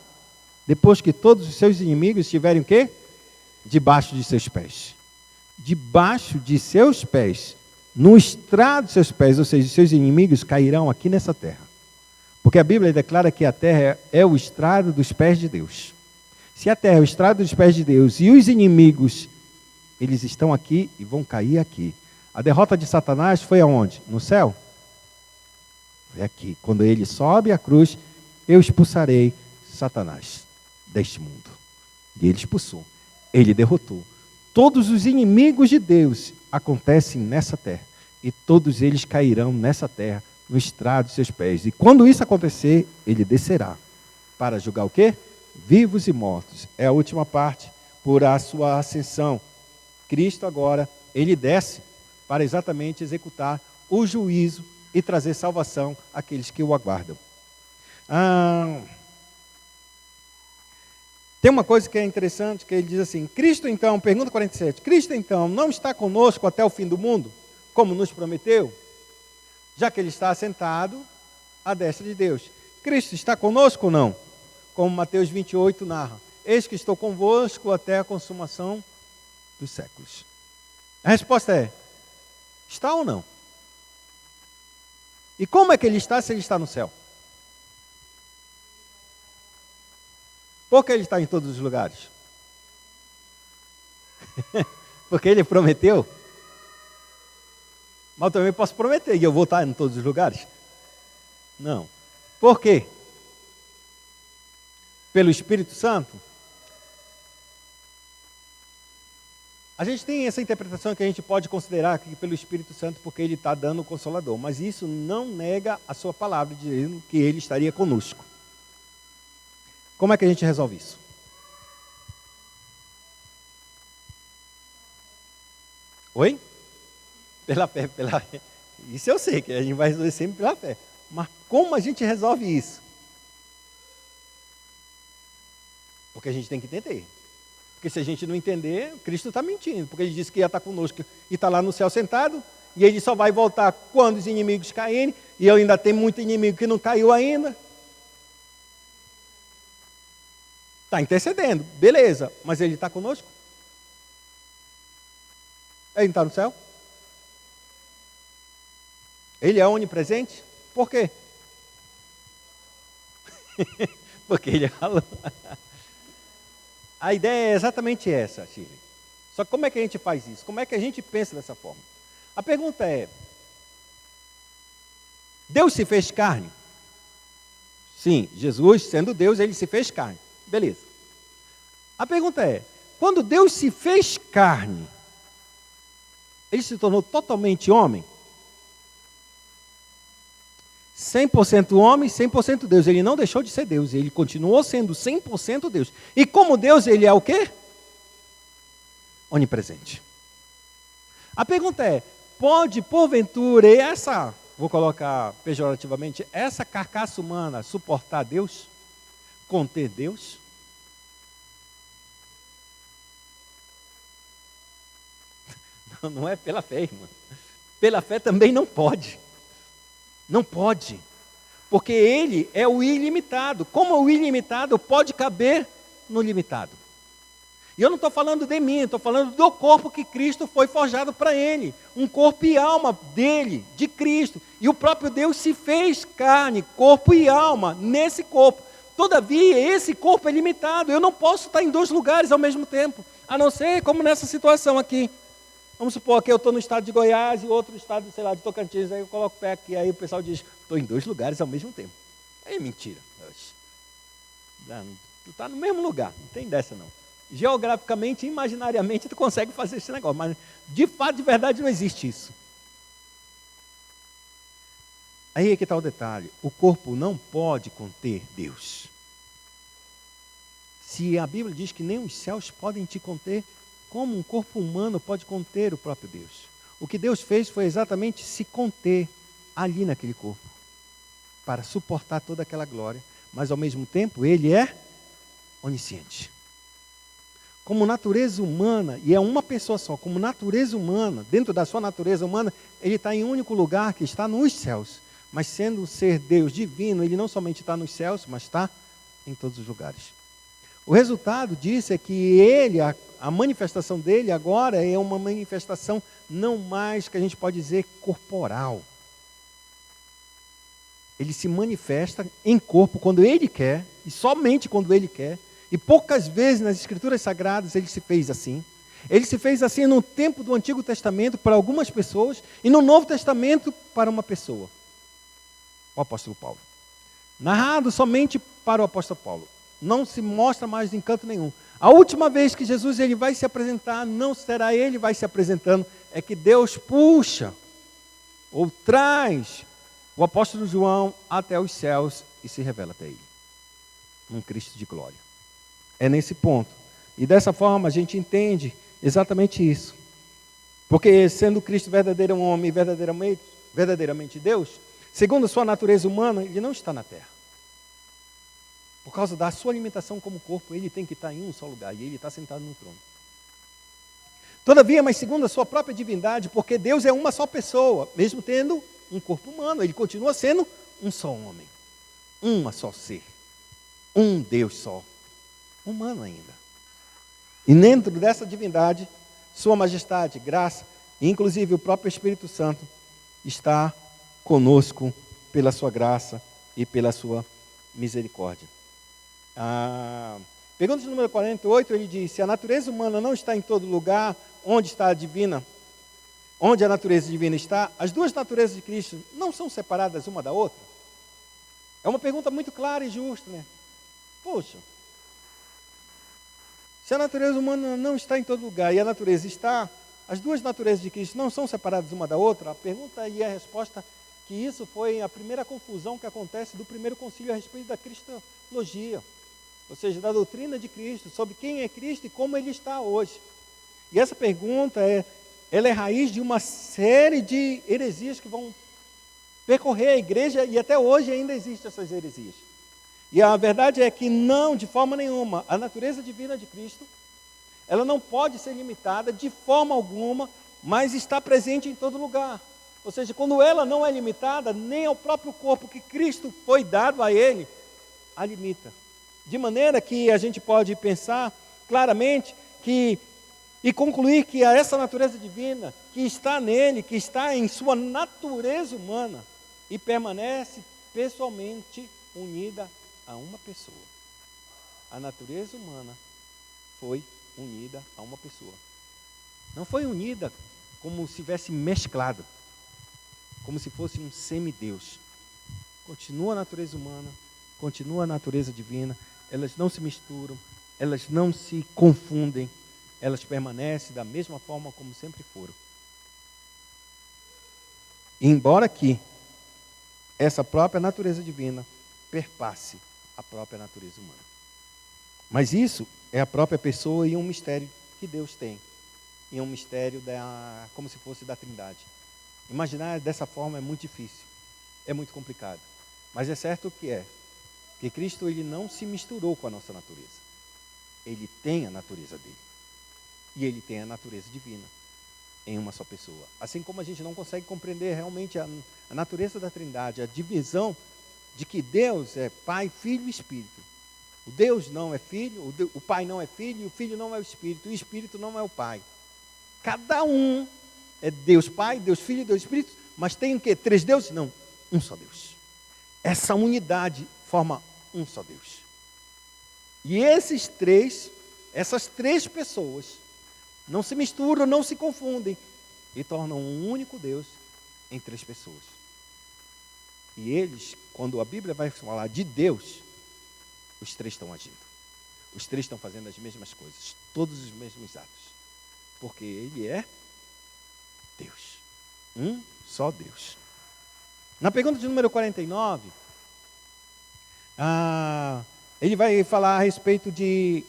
depois que todos os seus inimigos estiverem o quê? Debaixo de seus pés. Debaixo de seus pés. No estrado de seus pés, ou seja, seus inimigos cairão aqui nessa terra. Porque a Bíblia declara que a terra é o estrado dos pés de Deus. Se a terra é o estrado dos pés de Deus e os inimigos, eles estão aqui e vão cair aqui. A derrota de Satanás foi aonde? No céu? Foi aqui. Quando ele sobe a cruz, eu expulsarei Satanás deste mundo. E ele expulsou. Ele derrotou. Todos os inimigos de Deus acontecem nessa terra. E todos eles cairão nessa terra, no estrado de seus pés. E quando isso acontecer, ele descerá. Para julgar o quê? Vivos e mortos. É a última parte, por a sua ascensão. Cristo agora, ele desce para exatamente executar o juízo e trazer salvação àqueles que o aguardam. Tem uma coisa que é interessante, que ele diz assim: Cristo então, pergunta 47, Cristo então não está conosco até o fim do mundo, como nos prometeu? Já que ele está assentado à destra de Deus. Cristo está conosco ou não? Como Mateus 28 narra: eis que estou convosco até a consumação dos séculos. A resposta é: está ou não? E como é que ele está se ele está no céu? Por que ele está em todos os lugares? Porque ele prometeu? Mas eu também posso prometer, e eu vou estar em todos os lugares? Não. Por quê? Pelo Espírito Santo? A gente tem essa interpretação que a gente pode considerar que pelo Espírito Santo, porque ele está dando o Consolador. Mas isso não nega a sua palavra, dizendo que ele estaria conosco. Como é que a gente resolve isso? Oi? Pela fé, pela fé. Isso eu sei, que a gente vai resolver sempre pela fé. Mas como a gente resolve isso? Porque a gente tem que entender. Porque se a gente não entender, Cristo está mentindo. Porque ele disse que ia estar conosco e está lá no céu sentado. E ele só vai voltar quando os inimigos caírem. E eu ainda tenho muito inimigo que não caiu ainda. Está intercedendo, beleza. Mas ele está conosco? Ele não está no céu? Ele é onipresente? Por quê? Porque ele falou. A ideia é exatamente essa, Chile. Só que como é que a gente faz isso? Como é que a gente pensa dessa forma? A pergunta é: Deus se fez carne? Sim, Jesus, sendo Deus, ele se fez carne. Beleza. A pergunta é: quando Deus se fez carne, ele se tornou totalmente homem? 100% homem, 100% Deus. Ele não deixou de ser Deus, ele continuou sendo 100% Deus. E como Deus, ele é o quê? Onipresente. A pergunta é: pode porventura essa, vou colocar pejorativamente, essa carcaça humana suportar Deus? Conter Deus? Não é pela fé, irmã. Pela fé também não pode. Não pode, porque ele é o ilimitado. Como o ilimitado pode caber no limitado? E eu não estou falando de mim, estou falando do corpo que Cristo foi forjado para ele. Um corpo e alma dele, de Cristo. E o próprio Deus se fez carne, corpo e alma, nesse corpo. Todavia, esse corpo é limitado. Eu não posso estar em dois lugares ao mesmo tempo, a não ser como nessa situação aqui. Vamos supor que eu estou no estado de Goiás e outro estado, sei lá, de Tocantins, aí eu coloco o pé aqui, aí o pessoal diz: estou em dois lugares ao mesmo tempo. É mentira. Tu está no mesmo lugar, não tem dessa não. Geograficamente, imaginariamente, tu consegue fazer esse negócio, mas de fato, de verdade, não existe isso. Aí é que está o detalhe: o corpo não pode conter Deus. Se a Bíblia diz que nem os céus podem te conter, como um corpo humano pode conter o próprio Deus? O que Deus fez foi exatamente se conter ali naquele corpo, para suportar toda aquela glória, mas ao mesmo tempo ele é onisciente. Como natureza humana, e é uma pessoa só, como natureza humana, dentro da sua natureza humana, ele está em um único lugar, que está nos céus. Mas sendo um ser Deus divino, ele não somente está nos céus, mas está em todos os lugares. O resultado disso é que ele, a manifestação dele agora é uma manifestação não mais, que a gente pode dizer, corporal. Ele se manifesta em corpo quando ele quer, e somente quando ele quer. E poucas vezes nas Escrituras Sagradas ele se fez assim. Ele se fez assim no tempo do Antigo Testamento para algumas pessoas e no Novo Testamento para uma pessoa, o apóstolo Paulo. Narrado somente para o apóstolo Paulo. Não se mostra mais em canto nenhum. A última vez que Jesus ele vai se apresentar, não será ele vai se apresentando, é que Deus puxa ou traz o apóstolo João até os céus e se revela até ele. Um Cristo de glória. É nesse ponto. E dessa forma a gente entende exatamente isso. Porque sendo Cristo verdadeiro homem e verdadeiramente Deus, segundo a sua natureza humana, ele não está na terra. Por causa da sua limitação como corpo, ele tem que estar em um só lugar, e ele está sentado no trono. Todavia, mas segundo a sua própria divindade, porque Deus é uma só pessoa, mesmo tendo um corpo humano, ele continua sendo um só homem, uma só ser, um Deus só, humano ainda. E dentro dessa divindade, sua majestade, graça, e inclusive o próprio Espírito Santo, está conosco pela sua graça e pela sua misericórdia. Pergunta número 48, ele diz: se a natureza humana não está em todo lugar, onde está a divina? Onde a natureza divina está? As duas naturezas de Cristo não são separadas uma da outra? É uma pergunta muito clara e justa, né? Poxa, Se a natureza humana não está em todo lugar e a natureza está, as duas naturezas de Cristo não são separadas uma da outra, a pergunta e a resposta que isso foi a primeira confusão que acontece do primeiro concílio a respeito da cristologia, ou seja, da doutrina de Cristo, sobre quem é Cristo e como ele está hoje. E essa pergunta ela é raiz de uma série de heresias que vão percorrer a igreja e até hoje ainda existem essas heresias. E a verdade é que não, de forma nenhuma, a natureza divina de Cristo, ela não pode ser limitada de forma alguma, mas está presente em todo lugar. Ou seja, quando ela não é limitada, nem ao próprio corpo que Cristo foi dado a ele, a limita. De maneira que a gente pode pensar claramente e concluir que essa natureza divina que está nele, que está em sua natureza humana e permanece pessoalmente unida a uma pessoa. A natureza humana foi unida a uma pessoa. Não foi unida como se tivesse mesclado, como se fosse um semideus. Continua a natureza humana, continua a natureza divina, elas não se misturam, elas não se confundem, elas permanecem da mesma forma como sempre foram. E embora que essa própria natureza divina perpasse a própria natureza humana. Mas isso é a própria pessoa e um mistério que Deus tem. E um mistério como se fosse da Trindade. Imaginar dessa forma é muito difícil, é muito complicado. Mas é certo que Cristo ele não se misturou com a nossa natureza. Ele tem a natureza dele. E ele tem a natureza divina em uma só pessoa. Assim como a gente não consegue compreender realmente a natureza da Trindade, a divisão de que Deus é Pai, Filho e Espírito. O Deus não é Filho, o Pai não é Filho, e o Filho não é o Espírito, e o Espírito não é o Pai. Cada um é Deus Pai, Deus Filho e Deus Espírito, mas tem o quê? 3 deuses? Não, um só Deus. Essa unidade forma um só Deus. E essas três pessoas, não se misturam, não se confundem, e tornam um único Deus em 3 pessoas. E eles, quando a Bíblia vai falar de Deus, os 3 estão agindo. Os 3 estão fazendo as mesmas coisas, todos os mesmos atos. Porque Ele é Deus. Um só Deus. Na pergunta de número 49, ele vai falar a respeito de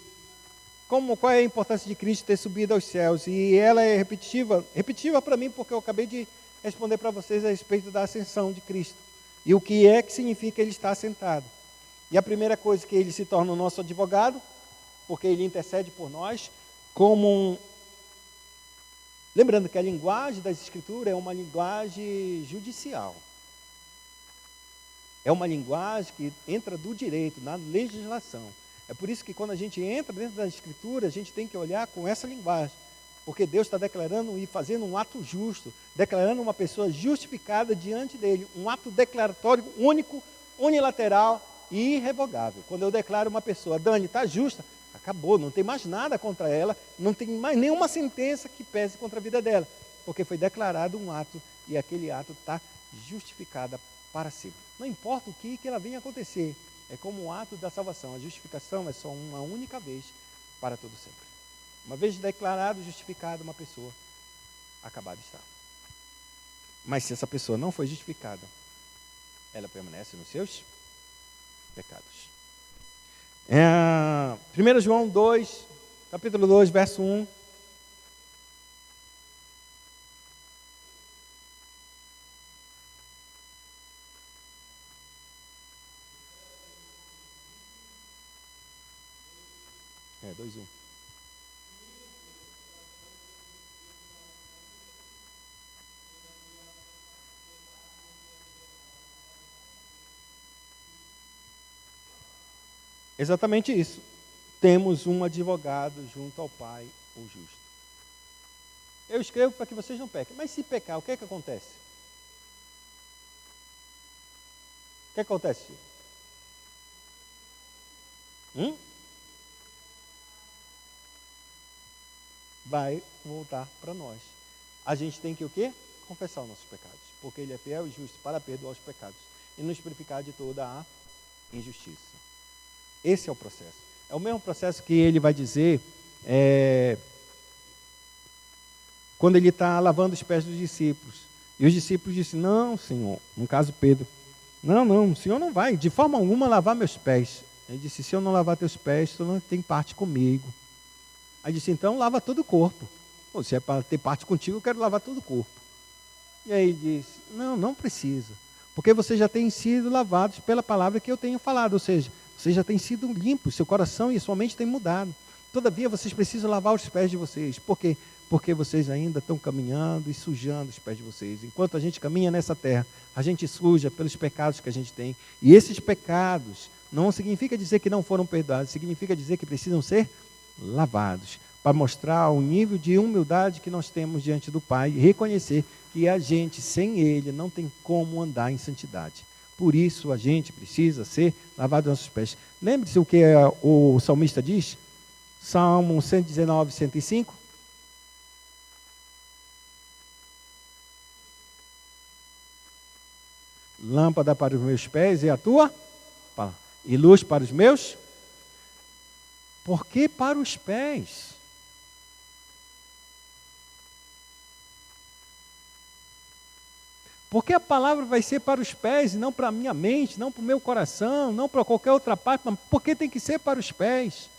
qual é a importância de Cristo ter subido aos céus. E ela é repetitiva para mim, porque eu acabei de responder para vocês a respeito da ascensão de Cristo. E o que é que significa ele estar sentado. E a primeira coisa que ele se torna o nosso advogado, porque ele intercede por nós, lembrando que a linguagem das Escrituras é uma linguagem judicial. É uma linguagem que entra do direito, na legislação. É por isso que quando a gente entra dentro da Escritura, a gente tem que olhar com essa linguagem. Porque Deus está declarando e fazendo um ato justo, declarando uma pessoa justificada diante dele. Um ato declaratório único, unilateral e irrevogável. Quando eu declaro uma pessoa, Dani, está justa, acabou, não tem mais nada contra ela, não tem mais nenhuma sentença que pese contra a vida dela. Porque foi declarado um ato e aquele ato está justificada para sempre. Não importa o que ela venha acontecer, é como o ato da salvação. A justificação é só uma única vez para todo sempre. Uma vez declarado, justificado uma pessoa, acabado está. Mas se essa pessoa não foi justificada, ela permanece nos seus pecados. 1 João 2, capítulo 2, verso 1. É, 2, 1. Exatamente isso. Temos um advogado junto ao Pai, o justo. Eu escrevo para que vocês não pequem. Mas se pecar, o que é que acontece? O que acontece? Vai voltar para nós. A gente tem que o quê? Confessar os nossos pecados. Porque Ele é fiel e justo para perdoar os pecados e nos purificar de toda a injustiça. Esse é o processo. É o mesmo processo que ele vai dizer quando ele está lavando os pés dos discípulos. E os discípulos disseram, não, Senhor, no caso Pedro, não, o Senhor não vai de forma alguma lavar meus pés. Ele disse, se eu não lavar teus pés, tu não tem parte comigo. Aí disse, então lava todo o corpo. Pô, se é para ter parte contigo, eu quero lavar todo o corpo. E aí ele disse, não precisa, porque vocês já têm sido lavados pela palavra que eu tenho falado, ou seja, vocês já têm sido limpos, seu coração e sua mente têm mudado. Todavia, vocês precisam lavar os pés de vocês. Por quê? Porque vocês ainda estão caminhando e sujando os pés de vocês. Enquanto a gente caminha nessa terra, a gente suja pelos pecados que a gente tem. E esses pecados não significa dizer que não foram perdoados, significa dizer que precisam ser lavados, para mostrar o nível de humildade que nós temos diante do Pai e reconhecer que a gente, sem Ele, não tem como andar em santidade. Por isso, a gente precisa ser lavado nossos pés. Lembre-se o que o salmista diz? Salmo 119, 105. Lâmpada para os meus pés e a tua palavra, e luz para os meus. Por que para os pés? Porque a palavra vai ser para os pés e não para a minha mente, não para o meu coração, não para qualquer outra parte, mas porque tem que ser para os pés?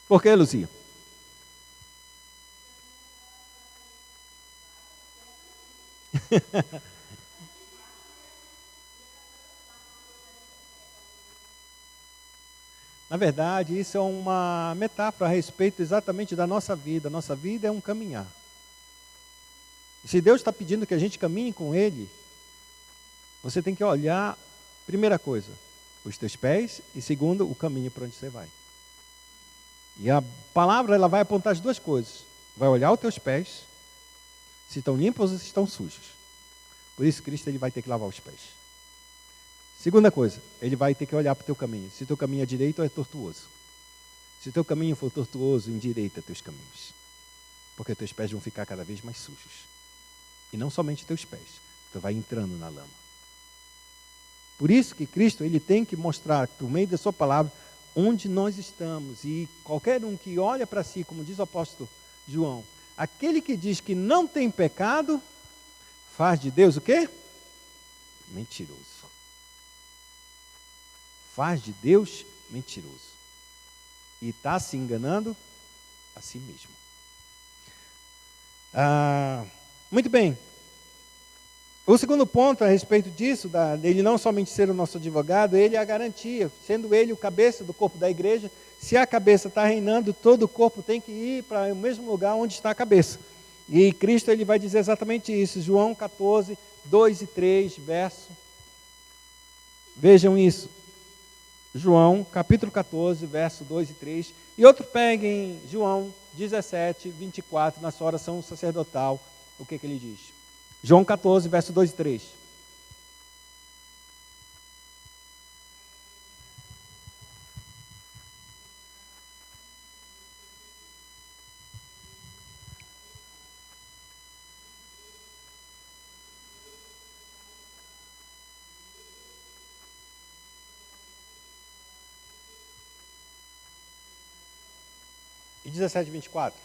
Por que, Luzia? Na verdade, isso é uma metáfora a respeito exatamente da nossa vida. Nossa vida é um caminhar. E se Deus está pedindo que a gente caminhe com Ele, você tem que olhar, primeira coisa, os teus pés, e segundo, o caminho para onde você vai. E a palavra ela vai apontar as duas coisas. Vai olhar os teus pés, se estão limpos ou se estão sujos. Por isso, Cristo ele vai ter que lavar os pés. Segunda coisa, ele vai ter que olhar para o teu caminho. Se o teu caminho é direito ou é tortuoso. Se o teu caminho for tortuoso, endireita teus caminhos. Porque teus pés vão ficar cada vez mais sujos. E não somente teus pés, tu vai entrando na lama. Por isso que Cristo ele tem que mostrar, por meio da sua palavra, onde nós estamos. E qualquer um que olha para si, como diz o apóstolo João, aquele que diz que não tem pecado, faz de Deus o quê? Mentiroso. Faz de Deus mentiroso. E está se enganando a si mesmo. Muito bem. O segundo ponto a respeito disso, dele não somente ser o nosso advogado, ele é a garantia, sendo ele o cabeça do corpo da igreja. Se a cabeça está reinando, todo o corpo tem que ir para o mesmo lugar onde está a cabeça. E Cristo ele vai dizer exatamente isso. João 14, 2 e 3, verso. Vejam isso. João, capítulo 14, verso 2 e 3. E outro peguem João 17, 24, na sua oração sacerdotal. O que ele diz? João 14, verso 2 e 3. E 17, 24.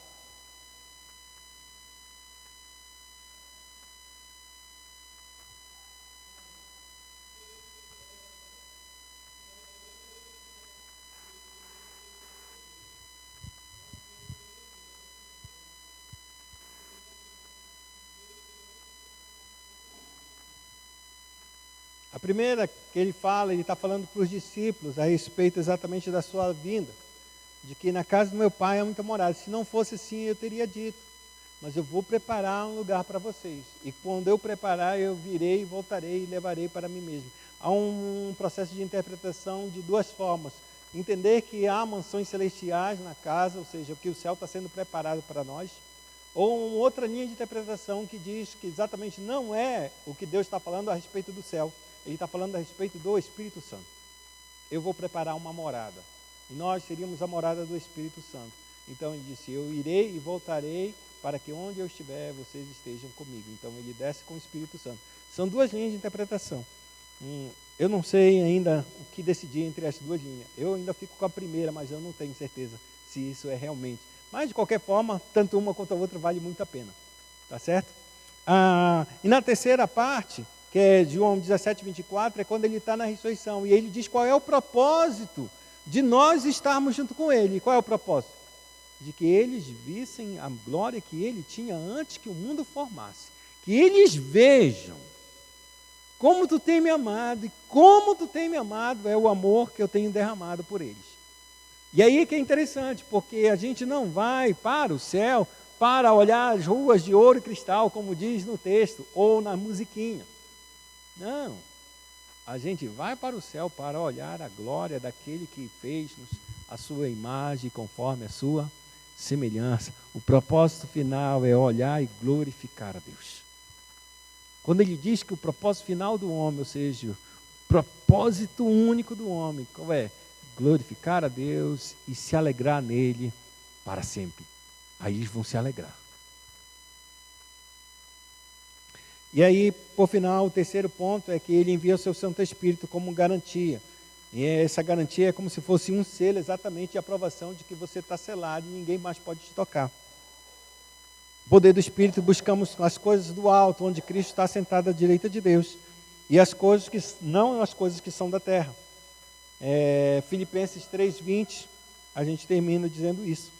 A primeira que ele fala, ele está falando para os discípulos a respeito exatamente da sua vinda. De que na casa do meu pai há muita morada. Se não fosse assim, eu teria dito. Mas eu vou preparar um lugar para vocês. E quando eu preparar, eu virei, voltarei e levarei para mim mesmo. Há um processo de interpretação de duas formas. Entender que há mansões celestiais na casa, ou seja, que o céu está sendo preparado para nós. Ou uma outra linha de interpretação que diz que exatamente não é o que Deus está falando a respeito do céu. Ele está falando a respeito do Espírito Santo. Eu vou preparar uma morada. E nós seríamos a morada do Espírito Santo. Então ele disse, eu irei e voltarei para que onde eu estiver, vocês estejam comigo. Então ele desce com o Espírito Santo. São duas linhas de interpretação. Eu não sei ainda o que decidir entre as duas linhas. Eu ainda fico com a primeira, mas eu não tenho certeza se isso é realmente. Mas, de qualquer forma, tanto uma quanto a outra vale muito a pena. Tá certo? E na terceira parte, que é João 17, 24, é quando ele está na ressurreição. E ele diz qual é o propósito de nós estarmos junto com ele. E qual é o propósito? De que eles vissem a glória que ele tinha antes que o mundo formasse. Que eles vejam como tu tem me amado, e como tu tem me amado é o amor que eu tenho derramado por eles. E aí que é interessante, porque a gente não vai para o céu para olhar as ruas de ouro e cristal, como diz no texto, ou na musiquinha. Não. A gente vai para o céu para olhar a glória daquele que fez-nos a sua imagem conforme a sua semelhança. O propósito final é olhar e glorificar a Deus. Quando ele diz que o propósito final do homem, ou seja, o propósito único do homem, qual é? Glorificar a Deus e se alegrar nele para sempre. Aí eles vão se alegrar. E aí, por final, o terceiro ponto é que ele envia o seu Santo Espírito como garantia. E essa garantia é como se fosse um selo exatamente de aprovação de que você está selado e ninguém mais pode te tocar. O poder do Espírito, buscamos as coisas do alto, onde Cristo está sentado à direita de Deus. E as coisas que não as coisas que são da terra. Filipenses 3:20, a gente termina dizendo isso.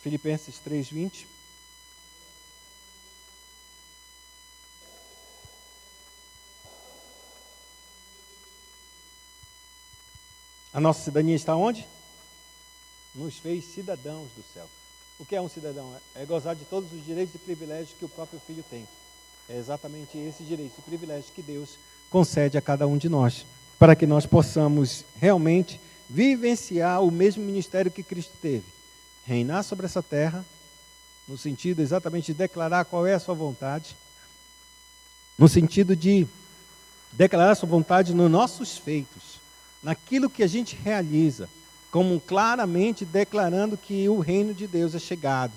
Filipenses 3:20. A nossa cidadania está onde? Nos fez cidadãos do céu. O que é um cidadão? É gozar de todos os direitos e privilégios que o próprio Filho tem. É exatamente esses direitos e privilégios que Deus concede a cada um de nós, para que nós possamos realmente vivenciar o mesmo ministério que Cristo teve. Reinar sobre essa terra, no sentido exatamente de declarar qual é a sua vontade, no sentido de declarar a sua vontade nos nossos feitos, naquilo que a gente realiza, como claramente declarando que o reino de Deus é chegado.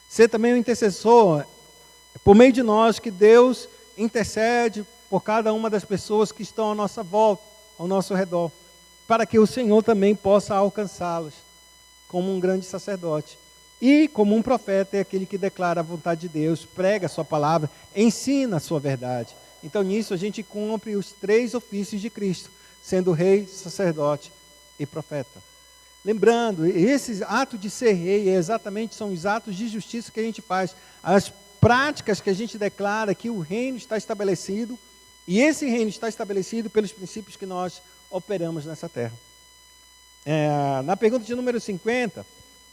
Ser também um intercessor, por meio de nós que Deus intercede por cada uma das pessoas que estão à nossa volta, ao nosso redor, para que o Senhor também possa alcançá-las, como um grande sacerdote. E como um profeta é aquele que declara a vontade de Deus, prega a sua palavra, ensina a sua verdade. Então nisso a gente cumpre os 3 ofícios de Cristo, sendo rei, sacerdote e profeta. Lembrando, esses atos de ser rei são os atos de justiça que a gente faz, as práticas que a gente declara que o reino está estabelecido, e esse reino está estabelecido pelos princípios que nós operamos nessa terra. Na pergunta de número 50,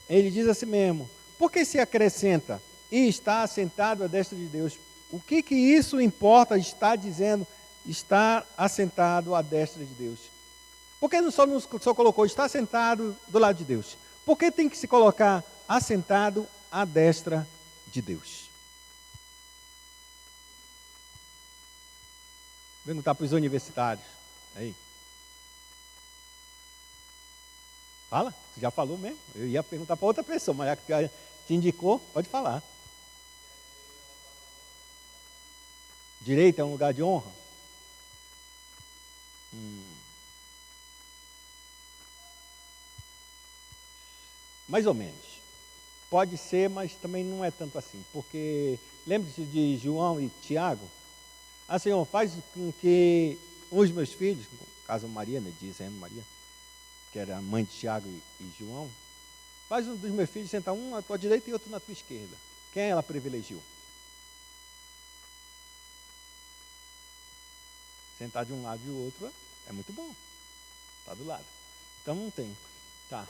ele diz assim mesmo: por que se acrescenta e está assentado à destra de Deus? O que isso importa estar dizendo está assentado à destra de Deus? Por que não só colocou está assentado do lado de Deus? Por que tem que se colocar assentado à destra de Deus? Vou perguntar para os universitários. Aí. Fala, você já falou mesmo. Eu ia perguntar para outra pessoa, mas já que te indicou, pode falar. Direito é um lugar de honra? Mais ou menos. Pode ser, mas também não é tanto assim. Porque, lembre-se de João e Tiago? Senhor, faz com que os meus filhos, no caso Maria, né, dizendo Maria, que era a mãe de Tiago e João, faz um dos meus filhos sentar um à tua direita e outro na tua esquerda. Quem ela privilegiou? Sentar de um lado e do outro é muito bom. Está do lado. Então não tem. Tá.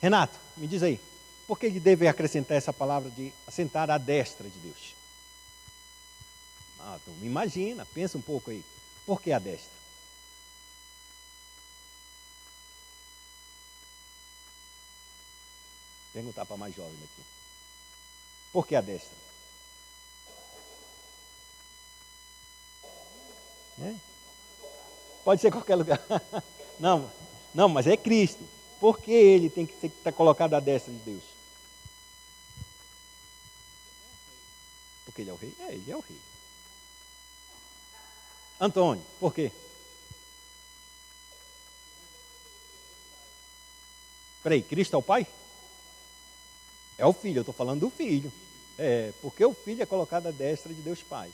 Renato, me diz aí, por que ele deve acrescentar essa palavra de assentar à destra de Deus? Então, imagina, pensa um pouco aí. Por que a destra? Perguntar para mais jovem aqui. Por que a destra? É? Pode ser qualquer lugar. Não, não, mas é Cristo. Por que ele tem que estar colocado à destra de Deus? Porque ele é o rei? É, ele é o rei. Antônio, por quê? Peraí, Cristo é o pai? É o filho, eu estou falando do filho. É, porque o filho é colocado à destra de Deus Pai.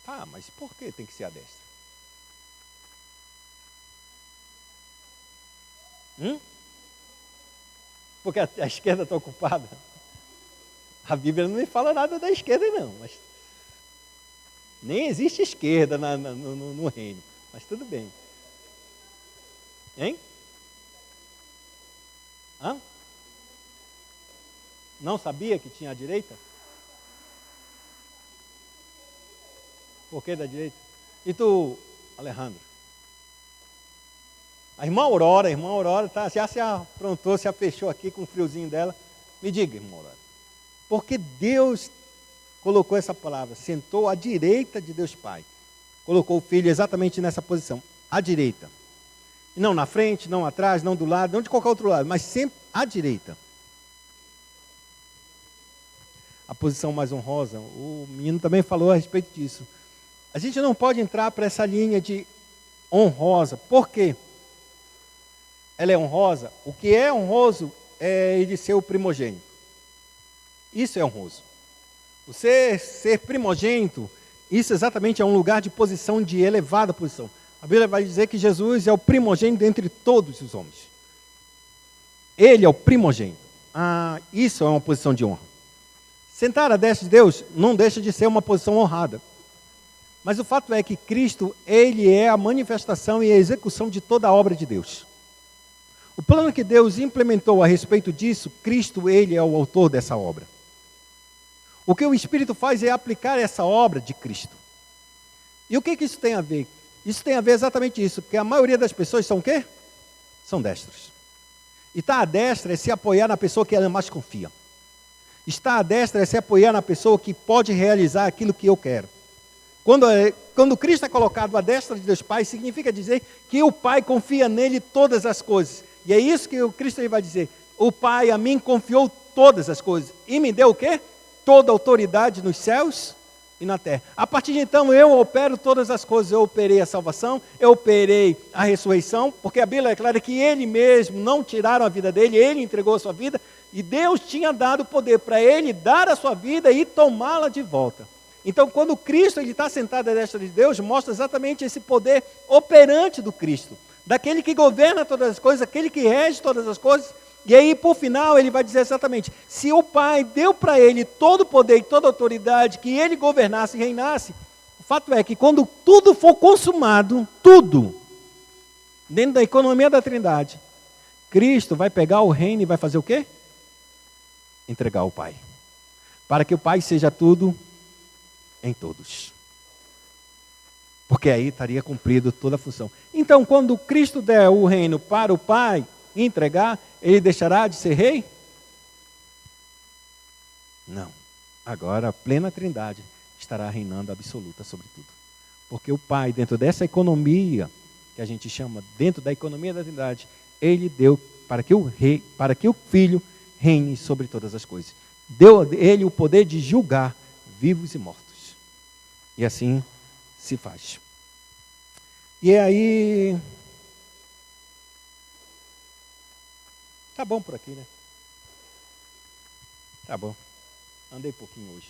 Tá, mas por que tem que ser à destra? Porque a esquerda está ocupada? A Bíblia não me fala nada da esquerda, não. Mas nem existe esquerda no reino. Mas tudo bem. Hein? Hã? Não sabia que tinha a direita? Por que da direita? E tu, Alejandro? A irmã Aurora, tá, já se aprontou, se fechou aqui com o friozinho dela. Me diga, irmã Aurora, por que Deus colocou essa palavra? Sentou à direita de Deus Pai. Colocou o filho exatamente nessa posição, à direita. E não na frente, não atrás, não do lado, não de qualquer outro lado, mas sempre à direita. A posição mais honrosa, o menino também falou a respeito disso. A gente não pode entrar para essa linha de honrosa. Por quê? Ela é honrosa? O que é honroso é ele ser o primogênito. Isso é honroso. Você ser primogênito, isso exatamente é um lugar de posição, de elevada posição. A Bíblia vai dizer que Jesus é o primogênito entre todos os homens. Ele é o primogênito. Isso é uma posição de honra. Sentar à destra de Deus não deixa de ser uma posição honrada. Mas o fato é que Cristo, ele é a manifestação e a execução de toda a obra de Deus. O plano que Deus implementou a respeito disso, Cristo, ele é o autor dessa obra. O que o Espírito faz é aplicar essa obra de Cristo. E o que isso tem a ver? Isso tem a ver exatamente isso, porque a maioria das pessoas são o quê? São destros. E estar à destra é se apoiar na pessoa que ela mais confia. Estar à destra é se apoiar na pessoa que pode realizar aquilo que eu quero. Quando Cristo é colocado à destra de Deus Pai, significa dizer que o Pai confia nele todas as coisas. E é isso que o Cristo vai dizer. O Pai a mim confiou todas as coisas. E me deu o quê? Toda a autoridade nos céus e na terra. A partir de então eu opero todas as coisas. Eu operei a salvação, eu operei a ressurreição, porque a Bíblia é clara que ele mesmo não tiraram a vida dele, ele entregou a sua vida, e Deus tinha dado poder para ele dar a sua vida e tomá-la de volta. Então, quando Cristo está sentado à destra de Deus, mostra exatamente esse poder operante do Cristo, daquele que governa todas as coisas, aquele que rege todas as coisas. E aí, por final, ele vai dizer exatamente, se o Pai deu para ele todo o poder e toda a autoridade, que ele governasse e reinasse, o fato é que quando tudo for consumado, tudo, dentro da economia da Trindade, Cristo vai pegar o reino e vai fazer o quê? Entregar ao Pai. Para que o Pai seja tudo em todos. Porque aí estaria cumprido toda a função. Então, quando Cristo der o reino para o Pai entregar, ele deixará de ser rei? Não. Agora a plena Trindade estará reinando absoluta sobre tudo. Porque o Pai, dentro dessa economia, que a gente chama dentro da economia da Trindade, ele deu para que o Filho reine sobre todas as coisas. Deu a ele o poder de julgar vivos e mortos. E assim se faz. E aí... Tá bom por aqui, né? Tá bom. Andei pouquinho hoje.